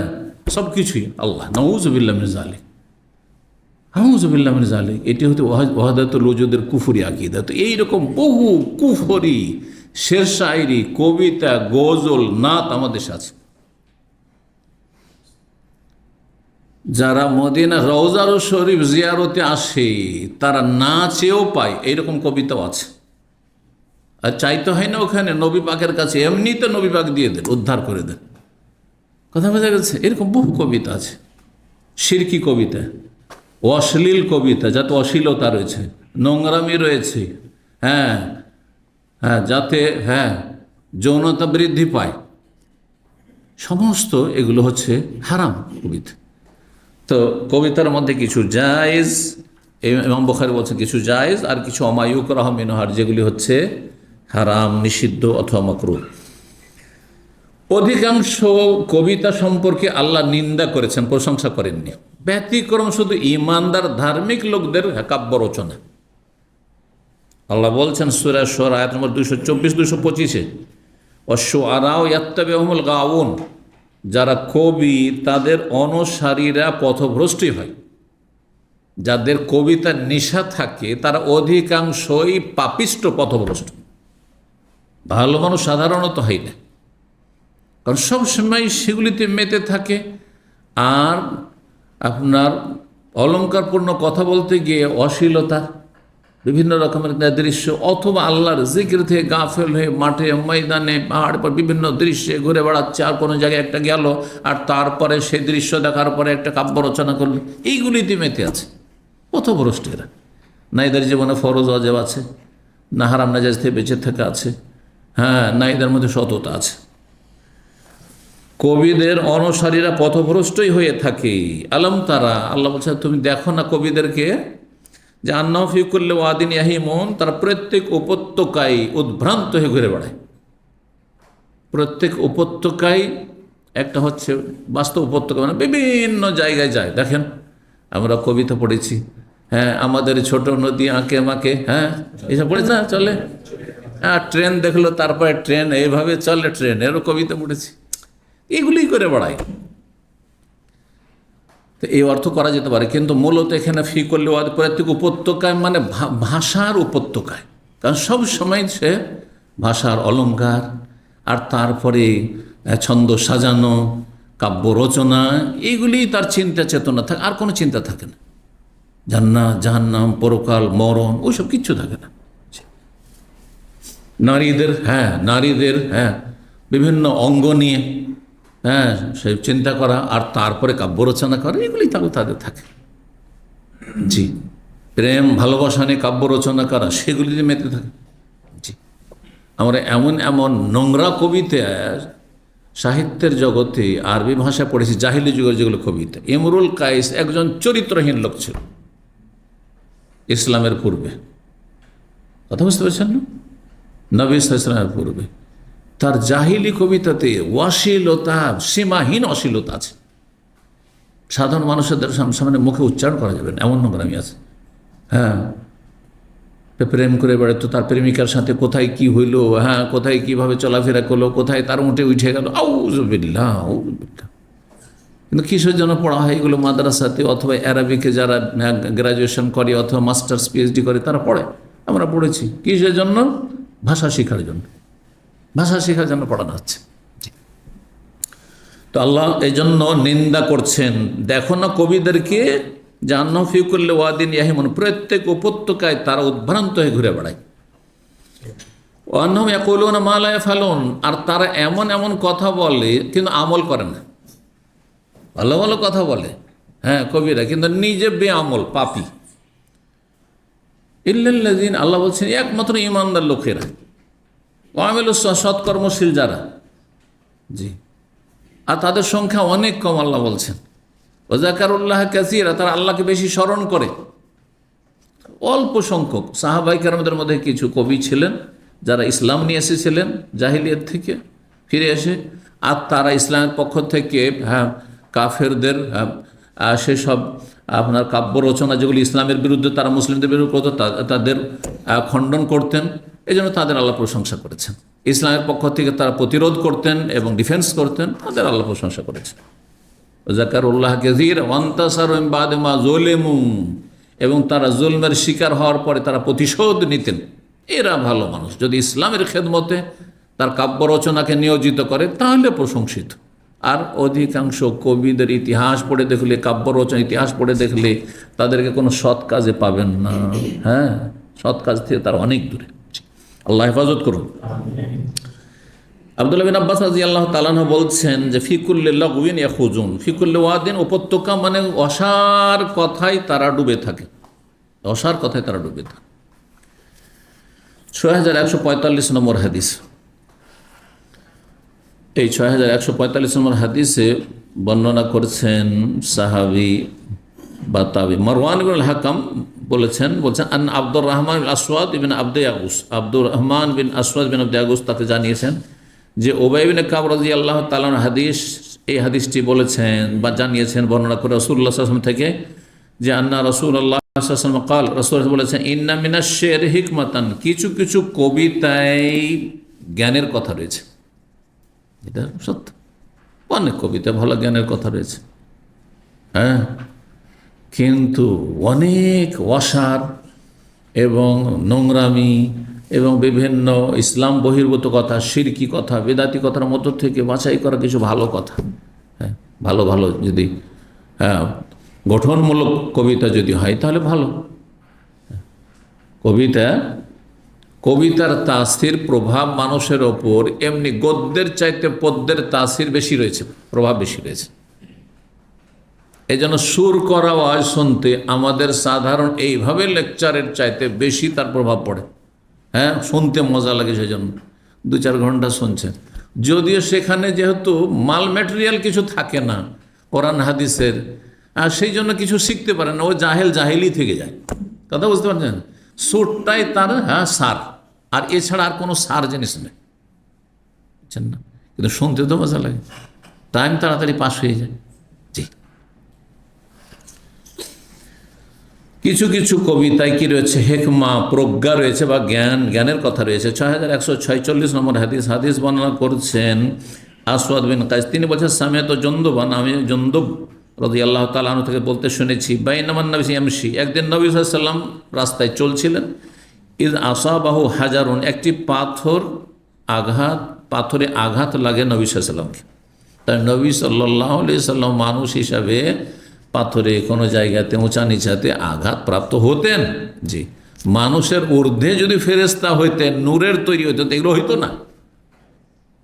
S1: সব কিছুই আল্লাহ, নাউজুবিল্লাহ মিন যালিক, নাউজুবিল্লাহ মিন যালিক। এটি হতে ওয়াহদাতুল ওজুদের কুফরি আকীদা। তো এইরকম বহু কুফরি শের শায়রি, কবিতা, গজল, নাত আমাদের আছে। যারা মদিনা রওজার শরীফ জিয়ারতে আসে তারা না চেয়েও পায়, এইরকম কবিতাও আছে। আর চাইতে হয় না ওখানে, নবী পাকের কাছে এমনিতে নবী পাক দিয়ে দেন, উদ্ধার করে দেন। কথা বোঝা গেছে? এরকম বহু কবিতা আছে, শিরকি কবিতা, অশ্লীল কবিতা, যাতে অশ্লীলতা রয়েছে, নোংরামি রয়েছে, হ্যাঁ হ্যাঁ, যাতে হ্যাঁ যৌনতা বৃদ্ধি পায়, সমস্ত এগুলো হচ্ছে হারাম কবিতা। তো কবিতার মধ্যে কিছু জায়েজ, ইমাম বুখারী বলছেন কিছু জায়েজ, আর কিছু অমায়ুকরাহ মিনহার, যেগুলি হচ্ছে হারাম, নিষিদ্ধ অথবা মাকরুহ। অধিকাংশ কবিতা সম্পর্কে আল্লাহ নিন্দা করেছেন, প্রশংসা করেননি। ব্যতিক্রম শুধু ইমানদার ধার্মিক লোকদের কাব্য রচনা। আল্লাহ বলছেন সূরা শুআরা আয়াত নম্বর 224-225-এ, ওয়াশ-শুআরাউ ইয়াত্তাবিউহুমুল গাউন, যারা কবি তাদের অনুসারীরা পথভ্রষ্টই হয়। যাদের কবিতার নেশা থাকে তারা অধিকাংশই পাপিষ্ট, পথভ্রষ্ট। ভালো মানুষ সাধারণত হয় না, কারণ সবসময় সেগুলিতে মেতে থাকে। আর আপনার অলঙ্কারপূর্ণ কথা বলতে গিয়ে অশ্লীলতা, বিভিন্ন রকমের দৃশ্য, অথবা আল্লাহর জিকির থেকে গাফেল হয়ে মাঠে ময়দানে পাহাড় পর বিভিন্ন দৃশ্যে ঘুরে বেড়াচ্ছে, আর কোনো জায়গায় একটা গেল আর তারপরে সেই দৃশ্য দেখার পরে একটা কাব্য রচনা করলো, এইগুলিতে মেতে আছে পথভ্রষ্ট এরা। না এদের জীবনে ফরজ ওয়াজিব আছে, না হারাম নাজায়েজ থেকে বেঁচে থাকা আছে, হ্যাঁ, না এদের মধ্যে সততা আছে। কবিদের অনুসারীরা পথভ্রষ্টই হয়ে থাকে। আলম তারা, আল্লাহ বলছে তুমি দেখো না কবিদেরকে, যে আন্নাহু ফি কুল্লি ওয়াদিন ইয়াহিমুন, তারা প্রত্যেক উপত্যকায় উদ্ভ্রান্ত হয়ে ঘুরে বেড়ায়। প্রত্যেক উপত্যকায় একটা হচ্ছে বাস্তব উপত্যকা, মানে বিভিন্ন জায়গায় যায়। দেখেন আমরা কবিতা পড়েছি, হ্যাঁ, আমাদের ছোট নদী আঁকে মাকে, হ্যাঁ, এইসব পড়েছে না, চলে। হ্যাঁ, ট্রেন দেখলো, তারপরে ট্রেন এইভাবে চলে, ট্রেনেরও কবিতা পড়েছি। এগুলি করে বেড়ায়। তো এই অর্থ করা যেতে পারে, কিন্তু মূলত এখানে ফি করলে প্রত্যেক উপত্যকায় মানে ভাষার উপত্যকায়, কারণ সব সময় সে ভাষার অলঙ্কার, আর তারপরে ছন্দ সাজানো, কাব্য রচনা, এইগুলি তার চিন্তা চেতনা থাকে, আর কোনো চিন্তা থাকে না। জান্নাত জাহান্নাম, পরকাল, মরণ, ওইসব কিচ্ছু থাকে না। নারীদের বিভিন্ন অঙ্গ নিয়ে, হ্যাঁ, সে চিন্তা করা, আর তারপরে কাব্য রচনা করা, এগুলি তাদের থাকে। জি, প্রেম ভালোবাসা নিয়ে কাব্য রচনা করা, সেগুলিতে মেতে থাকে। জি, আমরা এমন এমন নোংরা কবিতা সাহিত্যের জগতে আরবি ভাষা পড়েছি, জাহিলি যুগের যেগুলো কবিতা। ইমরুল কাইস একজন চরিত্রহীন লোক ছিল ইসলামের পূর্বে, কথা বুঝতে পারছেন না? নবী সাল্লাল্লাহু আলাইহি ওয়াসাল্লামের পূর্বে তার জাহিলি কবিতাতে অশ্লীলতা, সীমাহীন অশ্লীলতা আছে। সাধারণ মানুষদের সামনে মুখে উচ্চারণ করা যাবে না, এমন নোংরামি আছে। হ্যাঁ, প্রেম করে বেড়াতো, তার প্রেমিকার সাথে কোথায় কি হইলো, হ্যাঁ, কোথায় কিভাবে চলাফেরা করলো, কোথায় তার উঠে উঠে গেল, আউযুবিল্লাহ আউযুবিল্লাহ। কিন্তু কিসের জন্য পড়া হয় এগুলো? মাদ্রাসাতে অথবা অ্যারাবিকে যারা গ্রাজুয়েশন করে অথবা মাস্টার্স পিএইচডি করে তারা পড়ে, আমরা পড়েছি। কিসের জন্য? ভাষা শেখার জন্য, ভাষা শেখার জন্য পড়ানো হচ্ছে। তো আল্লাহ এই জন্য নিন্দা করছেন। দেখো না কবিদেরকে, যে আন্নাহু ফি কুল্লি ওয়াদিন ইয়াহিমুন, প্রত্যেক উপত্যকায় তারা উদ্ভ্রান্ত হয়ে ঘুরে বেড়ায়। ওয়া আন্নাহুম ইয়াকুলুনা মা লা ইয়াফআলুন, আর তারা এমন এমন কথা বলে কিন্তু আমল করে না। ভালো ভালো কথা বলে, হ্যাঁ, কবিরা, কিন্তু নিজে বেআমল, পাপী। ইল্লাল্লাযিন, আল্লাহ বলছেন একমাত্র ঈমানদার লোকেরা, ওয়ামিলুস সৎকর্মশীল যারা, জি, আর তাদের সংখ্যা অনেক কম। আল্লাহ বলছেন ওয়াযাকারুল্লাহ কাসীরা, তারা আল্লাহকে বেশি স্মরণ করে। অল্প সংখ্যক সাহাবায়ে কেরামদের মধ্যে কিছু কবি ছিলেন যারা ইসলাম নিয়ে এসেছিলেন জাহিলিয়াত থেকে ফিরে এসে, আর তারা ইসলামের পক্ষ থেকে কাফেরদের সেসব আপনার কাব্য রচনা যেগুলি ইসলামের বিরুদ্ধে, তারা মুসলিমদের বিরুদ্ধে করতো, তাদের খণ্ডন করতেন। এই জন্য তাদের আল্লাহ প্রশংসা করেছেন। ইসলামের পক্ষ থেকে তারা প্রতিরোধ করতেন এবং ডিফেন্স করতেন, তাদের আল্লাহ প্রশংসা করেছেন। জাকারুল্লাহ কাসীর ওয়ান্তাসারু মিন বাদি মা যুলিমু, এবং তারা জুলমের শিকার হওয়ার পরে তারা প্রতিশোধ নিতেন। এরা ভালো মানুষ। যদি ইসলামের খেদমতে তার কাব্য রচনাকে নিয়োজিত করে তাহলে প্রশংসিত। আর অধিকাংশ কবিদের ইতিহাস পড়ে দেখলে, কাব্য রচনা ইতিহাস পড়ে দেখলে তাদেরকে কোনো সৎ কাজে পাবেন না। হ্যাঁ, সৎ কাজ থেকে তারা অনেক দূরে। আল্লাহ হেফাজত করুন। আব্দুল্লাহ বিন আব্বাস রাদিয়াল্লাহু তাআলা আনহু বলছেন যে ফিকুল্লি লাগউইন ইয়াখুজুন ফিকুল্লি ওয়াদিন, উপত্যকা মানে অসার কথায় তারা ডুবে থাকে, অসার কথায় তারা ডুবে থাকে। 6145 নম্বর হাদিস। এই 6145 নম্বর হাদিসে বর্ণনা করেছেন সাহাবী বা তাবি মারওয়ান ইবনে হাকাম বলছেন আন আব্দুর রহমান বিন আসওয়াদ ইবনে আব্দে ইয়াগুস, আব্দুর রহমান বিন আসওয়াদ বিন আব্দে ইয়াগুস তাকে জানিয়েছেন যে উবাই ইবনে কাব রাদিয়াল্লাহু তাআলা হাদিস, এই হাদিসটি বলেছেন বা জানিয়েছেন বর্ণনা করে রাসূলুল্লাহ সাল্লাল্লাহু আলাইহি ওয়াসাল্লাম থেকে যে আন্না রাসূলুল্লাহ সাল্লাল্লাহু আলাইহি ওয়াসাল্লাম কাল, রাসূল বলেছেন ইন্না মিনাশ শি'রি হিকমাতান, কিছু কিছু কবিতায় জ্ঞানের কথা রয়েছে। এটা সত্য, অনেক কবিতা ভালো জ্ঞানের কথা রয়েছে। হ্যাঁ, কিন্তু অনেক অসার এবং নোংরামি এবং বিভিন্ন ইসলাম বহির্ভূত কথা, শিরকি কথা, বেদাতি কথার মধ্য থেকে বাছাই করা কিছু ভালো কথা। হ্যাঁ, ভালো ভালো যদি গঠনমূলক কবিতা যদি হয় তাহলে ভালো। কবিতার তাসির প্রভাব মানুষের ওপর এমনি গদ্যের চাইতে পদ্যের তাসির বেশি রয়েছে, প্রভাব বেশি রয়েছে। এই জন্য সুর করা আওয়াজ শুনতে আমাদের সাধারণ এইভাবে লেকচারের চাইতে বেশি তার প্রভাব পড়ে। হ্যাঁ, শুনতে মজা লাগে, সেই জন্য 2-4 ঘন্টা শুনছেন। যদিও সেখানে যেহেতু মাল ম্যাটেরিয়াল কিছু থাকে না কোরআন হাদিসের, আর সেই জন্য কিছু শিখতে পারে না, ও জাহেলি থেকে যায়। কথা বুঝতে পারছেন? সুরটাই তার সার, আর এছাড়া আর কোনো সার জিনিস নেই, বুঝছেন না? কিন্তু শুনতে তো মজা লাগে, টাইম তাড়াতাড়ি পাস হয়ে যায়। জি, কিছু কিছু কবিতায় কি রয়েছে, হেকমা, প্রজ্ঞা রয়েছে বা জ্ঞানের কথা রয়েছে। 6146 নম্বর হাদিস বর্ণনা করছেন আসওয়াদ বিন কাইস, তিনি বলছেন সামিআতু জুনদুবান, আমি জুনদুব রাদিয়াল্লাহু তাআলা আনহু থেকে বলতে শুনেছি, বাইনামান নবী ইয়ামশি, একদিন নবী সাল্লাল্লাহু আলাইহি ওয়াসাল্লাম রাস্তায় চলছিলেন, ইয আসাবাহু হাজারুন, একটি পাথরে আঘাত লাগে নবী সাল্লাল্লাহু আলাইহি ওয়াসাল্লামকে। তাই নবী সাল্লাল্লাহু আলাইহি ওয়াসাল্লাম মানুষ হিসাবে পাথরে কোনো জায়গাতে উঁচা নিচাতে আঘাত প্রাপ্ত হতেন। জি, মানুষের ঊর্ধ্বে যদি ফেরেশতা হইতেন, নূরের তৈরি হইতো, এগুলো হইতো না,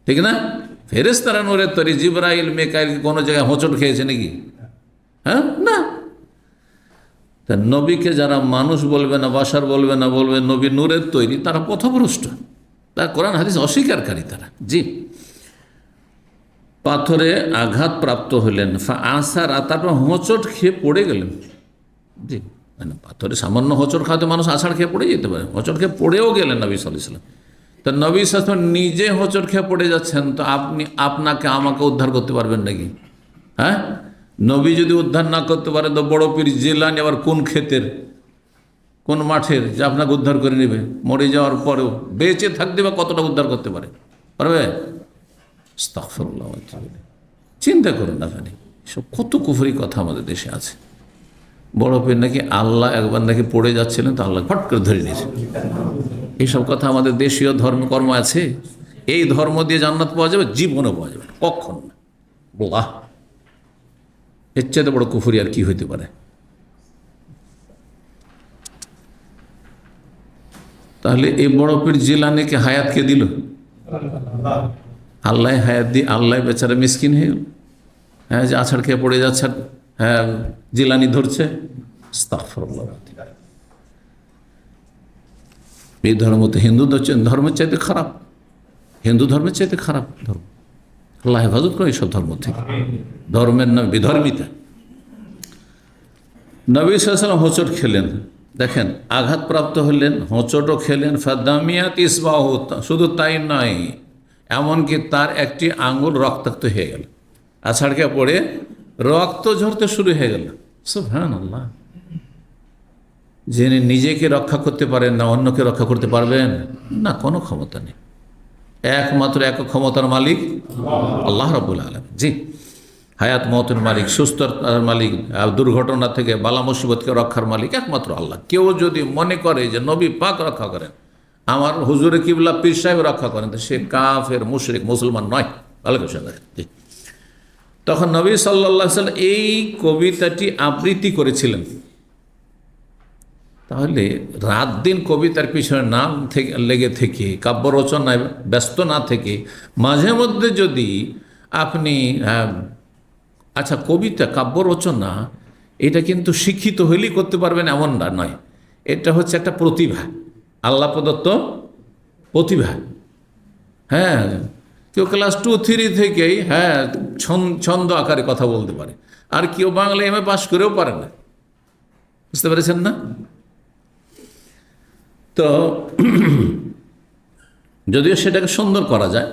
S1: ঠিক না? ফেরেশতারা নূরের তৈরি, জিবরাইল মিকাইল কোনো জায়গায় হোঁচট খেয়েছে নাকি? হ্যাঁ, না। তা নবীকে যারা মানুষ বলবে না, বাশার বলবে না, বলবে নবী নূরের তৈরি, তারা পথভ্রষ্ট, তার কোরআন হাদিস অস্বীকারী তারা। জি, পাথরে আঘাত প্রাপ্ত হলেন, তারপর হোঁচট খেয়ে পড়ে গেলেন। জি, মানে পাথরে সামান্য হোঁচট খাওয়াতে মানুষ আছাড় খেয়ে পড়ে যেতে পারে, হোঁচট খেয়ে পড়েও গেলেন নবী সাল্লাল্লাহু আলাইহি ওয়াসাল্লাম। তা নবী সাল্লাল্লাহু আলাইহি ওয়াসাল্লাম নিজে হোঁচট খেয়ে পড়ে যাচ্ছেন, তো আপনাকে আমাকে উদ্ধার করতে পারবেন নাকি? হ্যাঁ, নবী যদি উদ্ধার না করতে পারে তো বড় পীর জিলানী আবার কোন ক্ষেতের, কোন মাঠের যে আপনাকে উদ্ধার করে নেবে? মরে যাওয়ার পরেও বেঁচে থাকতে বা কতটা উদ্ধার করতে পারবে? আস্তাগফিরুল্লাহ। চিন্তা করুন না, আপনি সব কত কুফরি কথা আমাদের দেশে আছে। বড় পীর নাকি আল্লাহ একবার নাকি পড়ে যাচ্ছিলেন, তো আল্লাহ ফট করে ধরে নিয়েছে। এইসব কথা আমাদের দেশীয় ধর্মকর্ম আছে। এই ধর্ম দিয়ে জান্নাত পাওয়া যাবে? জীবনে পাওয়া যাবে না, কখন না। বাহ, এর চাইতে বড় কুফরি আর কি হইতে পারে? তাহলে এই বড় পীর জিলানীকে হায়াতকে দিল আল্লাহ, হায়াত দিয়ে আল্লাহ বেচারা মিসকিন হয়ে গেল। হ্যাঁ, যে আছাড় খেয়ে পড়ে যাচ্ছে, হ্যাঁ জিলানী ধরছে। আস্তাগফিরুল্লাহ। এই ধর্ম তো হিন্দু ধর্মের চাইতে খারাপ, হিন্দু ধর্মের চাইতে খারাপ ধর্ম। আল্লাহ হেফাজত করে এইসব ধর্ম থেকে, ধর্মের নাম বিধর্মিতা। নবী সাল্লাল্লাহু আলাইহি ওয়াসাল্লাম হোঁচট খেলেন, দেখেন আঘাতপ্রাপ্ত হলেন, হোঁচটও খেলেন। ফাদামিয়াত ইসবাহু, শুধু তাই নয়, এমনকি তার একটি আঙ্গুল রক্তাক্ত হয়ে গেল, আছাড়কে পড়ে রক্ত ঝরতে শুরু হয়ে গেল। সুবহানাল্লাহ। যিনি নিজেকে রক্ষা করতে পারেন না, অন্যকে রক্ষা করতে পারবেন না, কোনো ক্ষমতা নেই। একমাত্র এক ক্ষমতার মালিক আল্লাহ রাব্বুল আলামিন। জি, হায়াত মওতের মালিক, সুস্থতার মালিক, দুর্ঘটনা থেকে বালা মুসিবতকে রক্ষার মালিক একমাত্র আল্লাহ। কেউ যদি মনে করে যে নবী পাক রক্ষা করেন, আমার হুজুরে কিবলা পীর সাহেব রক্ষা করেন, তো সে কাফের, মুশরিক, মুসলমান নয়। ভালো করে শুনে রাখেন। জি, তখন নবী সাল্লাল্লাহু আলাইহি ওয়াসাল্লাম এই কবিতাটি আবৃত্তি করেছিলেন। তাহলে রাত দিন কবিতার পিছনে না থেকে লেগে থেকে, কাব্য রচনায় ব্যস্ত না থেকে, মাঝে মধ্যে যদি আপনি আচ্ছা, কবিতা কাব্য রচনা এটা কিন্তু শিক্ষিত হইলেই করতে পারবেন এমন নয়। এটা হচ্ছে একটা প্রতিভা, আল্লাহ প্রদত্ত প্রতিভা। হ্যাঁ, কেউ ক্লাস 2-3 থেকেই ছন্দ আকারে কথা বলতে পারে, আর কেউ বাংলা এমএ পাস করেও পারে না। বুঝতে পেরেছেন না? তো যদিও সেটাকে সুন্দর করা যায়,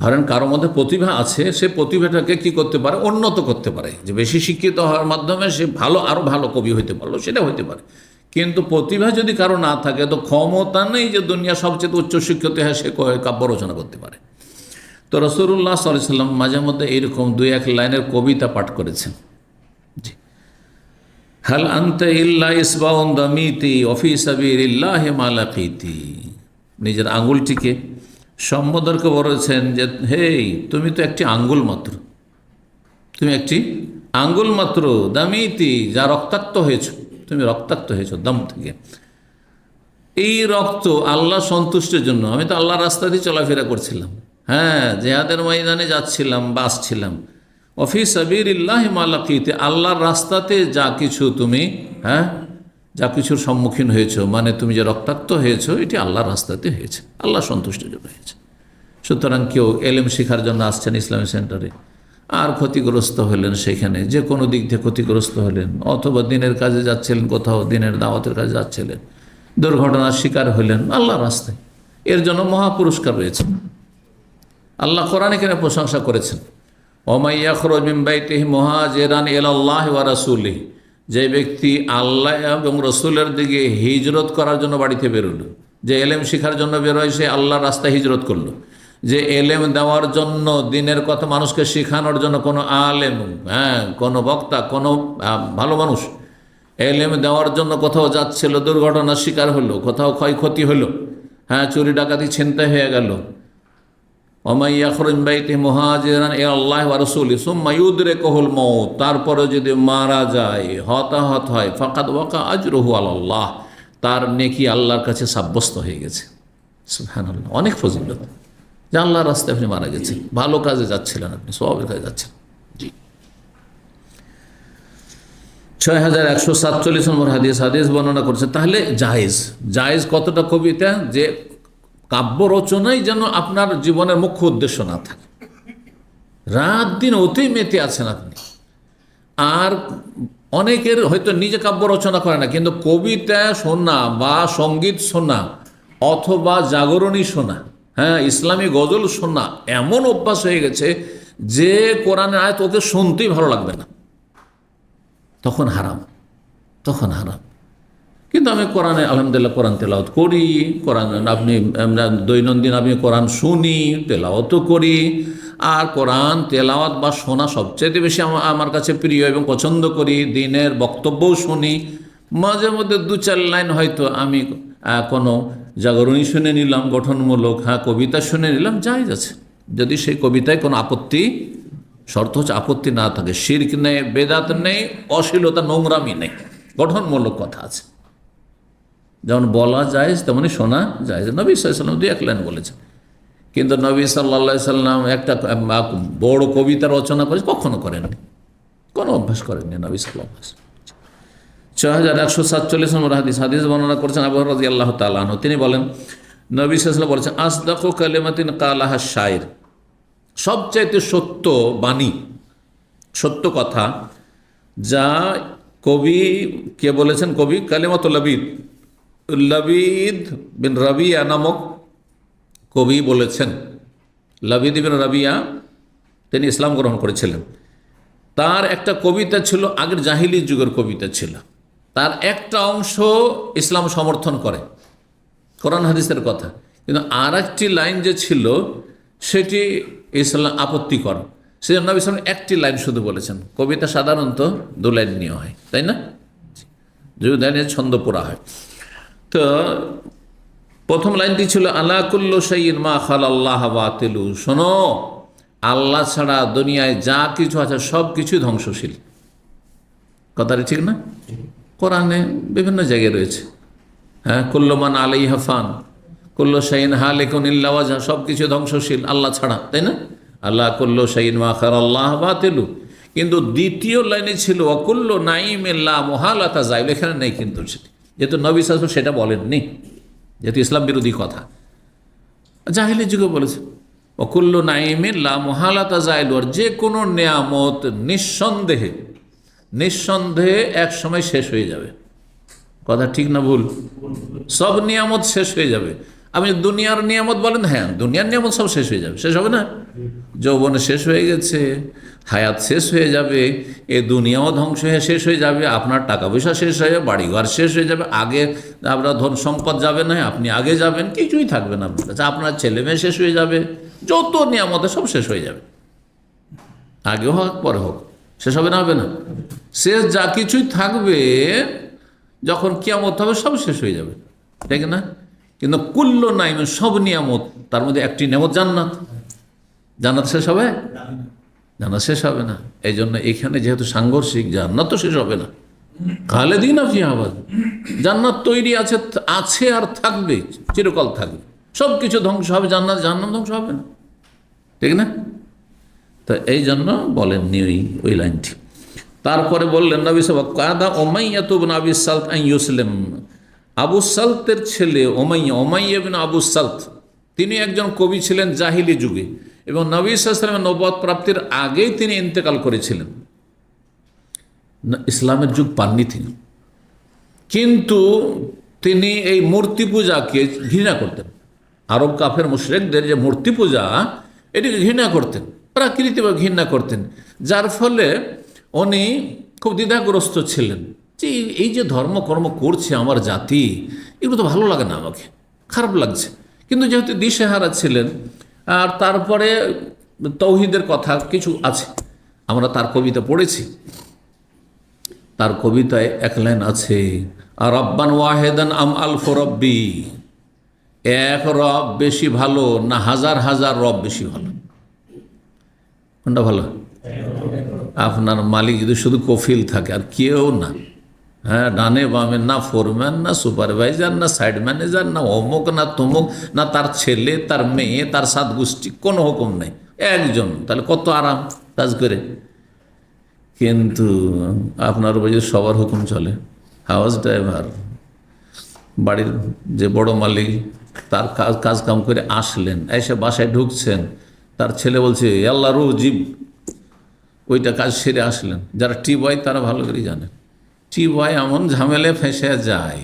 S1: ধরেন কারো মধ্যে প্রতিভা আছে, সে প্রতিভাটাকে কি করতে পারে, উন্নত করতে পারে, যে বেশি শিক্ষিত হওয়ার মাধ্যমে সে আরো ভালো কবি হইতে পারলো, সেটা হইতে পারে। কিন্তু প্রতিভা যদি কারো না থাকে, তো ক্ষমতা নেই যে দুনিয়া সবচেয়ে উচ্চ শিক্ষিত হয় সে কাব্য রচনা করতে পারে। তো রাসূলুল্লাহ সাল্লাল্লাহু আলাইহি ওয়াসাল্লাম মাঝে মধ্যে এইরকম 2-1 লাইনের কবিতা পাঠ করেছেন। জি, হাল আনতা ইল্লা ইসবাউন দামিতি ওয়াফি সাবিলিল্লাহি মা লাকিতি। নিজের আঙ্গুলটিকে সম্বোধনকে বলেছেন যে, হেই, তুমি তো একটি আঙ্গুল মাত্র, তুমি একটি আঙ্গুল মাত্র, দামিতি, যা রক্তাক্ত হয়েছ, তুমি রক্তাক্ত হয়েছ দম থেকে। এই রক্ত আল্লাহ সন্তুষ্টের জন্য, আমি তো আল্লাহর রাস্তা দিয়ে চলাফেরা করছিলাম, জিহাদের ময়দানে যাচ্ছিলাম, বাসছিলাম, ওয়াফি সাবিলিল্লাহি মা লাকিতি, আল্লাহর রাস্তাতে যা কিছু তুমি যা কিছুর সম্মুখীন হয়েছো, মানে তুমি যে রক্তাক্ত হয়েছো, এটি আল্লাহর রাস্তাতে হয়েছে, আল্লাহ সন্তুষ্টির জন্য হয়েছে। সুতরাং কেউ এলেম শেখার জন্য আসছেন ইসলামী সেন্টারে, আর ক্ষতিগ্রস্ত হলেন, সেখানে যে কোনো দিক থেকে ক্ষতিগ্রস্ত হলেন, অথবা দিনের কাজে যাচ্ছিলেন, কোথাও দিনের দাওয়াতের কাজে যাচ্ছিলেন, দুর্ঘটনার শিকার হলেন আল্লাহর রাস্তায়, এর জন্য মহাপুরস্কার রয়েছে। আল্লাহ কোরআনে এখানে প্রশংসা করেছেন, ওয়া ইয়াখরুজ মিন বাইতিহি মুহাজিরান ইলাল্লাহি ওয়া রাসূলিহি, যে ব্যক্তি আল্লাহ এবং রসুলের দিকে হিজরত করার জন্য বাড়িতে বেরোলো, যে এলেম শেখার জন্য বেরোয়, সে আল্লাহর রাস্তায় হিজরত করলো। যে এলেম দেওয়ার জন্য, দিনের কথা মানুষকে শেখানোর জন্য কোনো আলেম, কোনো বক্তা, কোনো ভালো মানুষ এলেম দেওয়ার জন্য কোথাও যাচ্ছিল, দুর্ঘটনার শিকার হলো, কোথাও ক্ষয়ক্ষতি হলো, চুরি ডাকাতি ছিনতাই হয়ে গেল, ওয়া ইয়াখরুজ মিন বাইতিহি মুহাজিরান ইলাল্লাহি ওয়া রাসূলিহি সুম্মা ইউদরিকুহুল মাউত, তারপরে যদি মারা যায়, হতাহত হয়, ফাকাদ ওয়াকা আজরুহু আলাল্লাহ, তার নেকি আল্লাহর কাছে সাব্যস্ত হয়ে গেছে। সুবহানাল্লাহ, অনেক ফজিলত যে আল্লাহর রাস্তায় আপনি মারা গেছেন, ভালো কাজে যাচ্ছিলেন, আপনি সওয়াবের কাজে যাচ্ছেন। জি, 6147 নম্বর হাদিস বর্ণনা করছে। তাহলে জায়েজ কতটা কবিতা, যে কাব্য রচনাই যেন আপনার জীবনের মুখ্য উদ্দেশ্য না থাকে, রাত দিন ওতেই মেতে আছেন আপনি। আর অনেকের হয়তো নিজে কাব্য রচনা করে না, কিন্তু কবিতা শোনা বা সঙ্গীত শোনা অথবা জাগরণী শোনা, ইসলামী গজল শোনা এমন অভ্যাস হয়ে গেছে যে কোরআনের আয়াত ওকে শুনতেই ভালো লাগবে না, তখন হারাম। কিন্তু আমি কোরআনে আলহামদুলিল্লাহ কোরআন তেলাওয়াত করি, কোরআন দৈনন্দিন আমি কোরআন শুনি, তেলাওয়াতও করি। আর কোরআন তেলাওয়াত বা শোনা সবচেয়ে বেশি আমার কাছে প্রিয় এবং পছন্দ করি। দিনের বক্তব্যও শুনি, মাঝে মধ্যে 2-4 লাইন হয়তো আমি কোনো জাগরণী শুনে নিলাম, গঠনমূলক কবিতা শুনে নিলাম, জায়েজ আছে, যদি সেই কবিতায় কোনো শর্ত হচ্ছে আপত্তি না থাকে, শিরক নেই, বেদাত নেই, অশ্লীলতা, নোংরামি নেই, গঠনমূলক কথা আছে। যেমন বলা যায় তেমনি শোনা যায়। নবী সাল্লাল্লাহু আলাইহি ওয়াসাল্লাম 2-1 লাইন বলেছেন, কিন্তু নবী সাল্লাল্লাহু আলাইহি ওয়াসাল্লাম একটা বড় কবিতা রচনা করে কখনো করেননি, কোনো অভ্যাস করেননি নবী সাল্লাল্লাহু আলাইহি ওয়াসাল্লাম। 6147 নম্বর হাদিস বর্ণনা করেছেন আবু হুরায়রা রাদিয়াল্লাহু তাআলা আনহু। তিনি বলেন, নবী সাল্লাল্লাহু আলাইহি ওয়াসাল্লাম বলেছেন, আসদাকু কালিমাতিন কালাহা শায়র, সবচাইতে সত্য বাণী, সত্য কথা যা কবি কে বলেছেন, কবি কালিমাতুল লবিদ বিন রাবিয়া নামক কবি বলেছেন, লাবিদ ইবনে রাবিয়া তিনি ইসলাম গ্রহণ করেছিলেন। তার একটা কবিতা ছিল, আগের জাহিলি যুগের কবিতা ছিল, তার একটা অংশ ইসলাম সমর্থন করে, কোরআন হাদিসের কথা, কিন্তু আর একটি লাইন যে ছিল সেটি ইসলাম আপত্তিকর। সেজন্য নবী সাল্লাল্লাহু আলাইহি ওয়াসাল্লাম একটি লাইন শুধু বলেছেন। কবিতা সাধারণত 2 লাইন নিয়ে হয়, তাই না? যদি ছন্দ পড়া হয়। তো প্রথম লাইনটি ছিল আলা কুল্লু শাইইন মা খালাল্লাহ বাতিলু, শোনো আল্লাহ ছাড়া দুনিয়ায় যা কিছু আছে সব কিছুই ধ্বংসশীল। কথাটি ঠিক না? কোরআনে বিভিন্ন জায়গায় রয়েছে। হ্যাঁ, কুল্লু মান আলাইহা ফান, কুল্লু শাইইন হালিকুন ইল্লা ওয়াজহা, সব কিছু ধ্বংসশীল আল্লাহ ছাড়া, তাই না? আল্লাহ কুল্লু শাইইন মা খালাল্লাহ বাতিলু। কিন্তু দ্বিতীয় লাইনে ছিল ওয়াকুল্লু নাঈমিন লা মুহালাতা যাইল, এখানে নেই কিন্তু সেটি, যেহেতু নবী সাল্লাল্লাহু আলাইহি ওয়াসাল্লাম সেটা বলেননি, যেহেতু ইসলাম বিরোধী কথা। জাহিলি যুগে বলেছে ওকুল্লু নাঈমিন লা মুহালাতা যাইল, আর যে কোনো নিয়ামত নিঃসন্দেহে এক সময় শেষ হয়ে যাবে। কথা ঠিক না ভুল? সব নিয়ামত শেষ হয়ে যাবে। আপনি দুনিয়ার নিয়ামত বলেন, হ্যাঁ দুনিয়ার নিয়ামত সব শেষ হয়ে যাবে, শেষ হবে না? যৌবন শেষ হয়ে গেছে, হায়াত শেষ হয়ে যাবে, এ দুনিয়াও ধ্বংস হয়ে শেষ হয়ে যাবে, আপনার টাকা পয়সা শেষ হয়ে যাবে, বাড়িঘর শেষ হয়ে যাবে, আগে আপনার ধন সম্পদ যাবে না, আপনি আগে যাবেন, কিছুই থাকবে না আপনার কাছে, আপনার ছেলে মেয়ে শেষ হয়ে যাবে, যত নিয়ামত সব শেষ হয়ে যাবে, আগে হোক পরে হোক, শেষ হবে না? হবে না? শেষ যা কিছুই থাকবে যখন কিয়ামত হবে সব শেষ হয়ে যাবে, ঠিক না? কিন্তু কুল্লু নাঈম, সব নিয়ামত, তার মধ্যে একটি নিয়ামত জান্নাত। জান্নাত শেষ হবে? জান্নাত শেষ হবে না। এই জন্য এখানে যেহেতু সাংঘর্ষিক, জান্নাত তো শেষ হবে না, খালিদিনা ফিহা আবাদা, জান্নাত তৈরি আছে আর থাকবে, চিরকাল থাকবে, সব কিছু ধ্বংস হবে, জান্নাত ধ্বংস হবে না, ঠিক না? তো এই জন্য বলেননি ওই লাইনটি। তারপরে বললেন নবী সাল্লাল্লাহু আলাইহি ওয়াসাল্লাম, কাদা উমাইয়া ইবনে আবি সালত আন ইউসলিম, আবু সালতের ছেলে উমাইয়া ইবনে আবু সালত, তিনি একজন কবি ছিলেন জাহিলি যুগে, এবং নবী সাল্লাল্লাহু আলাইহি ওয়াসাল্লামের নবুয়ত প্রাপ্তির আগেই তিনি ইন্তেকাল করেছিলেন। ইসলামের যুগ পাননি তিনি, কিন্তু তিনি এই মূর্তি পূজাকে ঘৃণা করতেন। আরব কাফের মুশরিকদের যে মূর্তি পূজা, এটিকে ঘৃণা করতেন, প্রাকৃতিকভাবে ঘৃণা করতেন, যার ফলে উনি খুব দ্বিধাগ্রস্ত ছিলেন যে এই যে ধর্মকর্ম করছে আমার জাতি, এগুলো তো ভালো লাগে না, আমাকে খারাপ লাগছে। কিন্তু যেহেতু দিশেহারা ছিলেন, আর তারপরে তৌহিদের কথা কিছু আছে, আমরা তার কবিতা পড়েছি, তার কবিতায় এক লাইন আছে, আর রব্বান ওয়াহেদান আম আলফ রব্বি, এক রব বেশি ভালো না হাজার হাজার রব বেশি ভালো? কোনটা ভালো? আপনার মালিক যদি শুধু কফিল থাকে আর কেউ না, হ্যাঁ, ডানে বামে না ফোরম্যান, না সুপারভাইজার, না সাইড ম্যানেজার, না অমুক না তমুক, না তার ছেলে, তার মেয়ে, তার সাত গোষ্ঠী, কোনো হুকুম নেই, একজন, তাহলে কত আরাম কাজ করে। কিন্তু আপনার যদি সবার হুকুম চলে, হাউস ড্রাইভার, বাড়ির যে বড় মালিক, তার কাজ কাম করে আসলেন, এসে বাসায় ঢুকছেন, তার ছেলে বলছে আল্লাহ রু জীব, ওইটা কাজ সেরে আসলেন। যারা টি বয় তারা ভালো করে জানেন, টি বয় এমন ঝামেলে ফেঁসে যায়,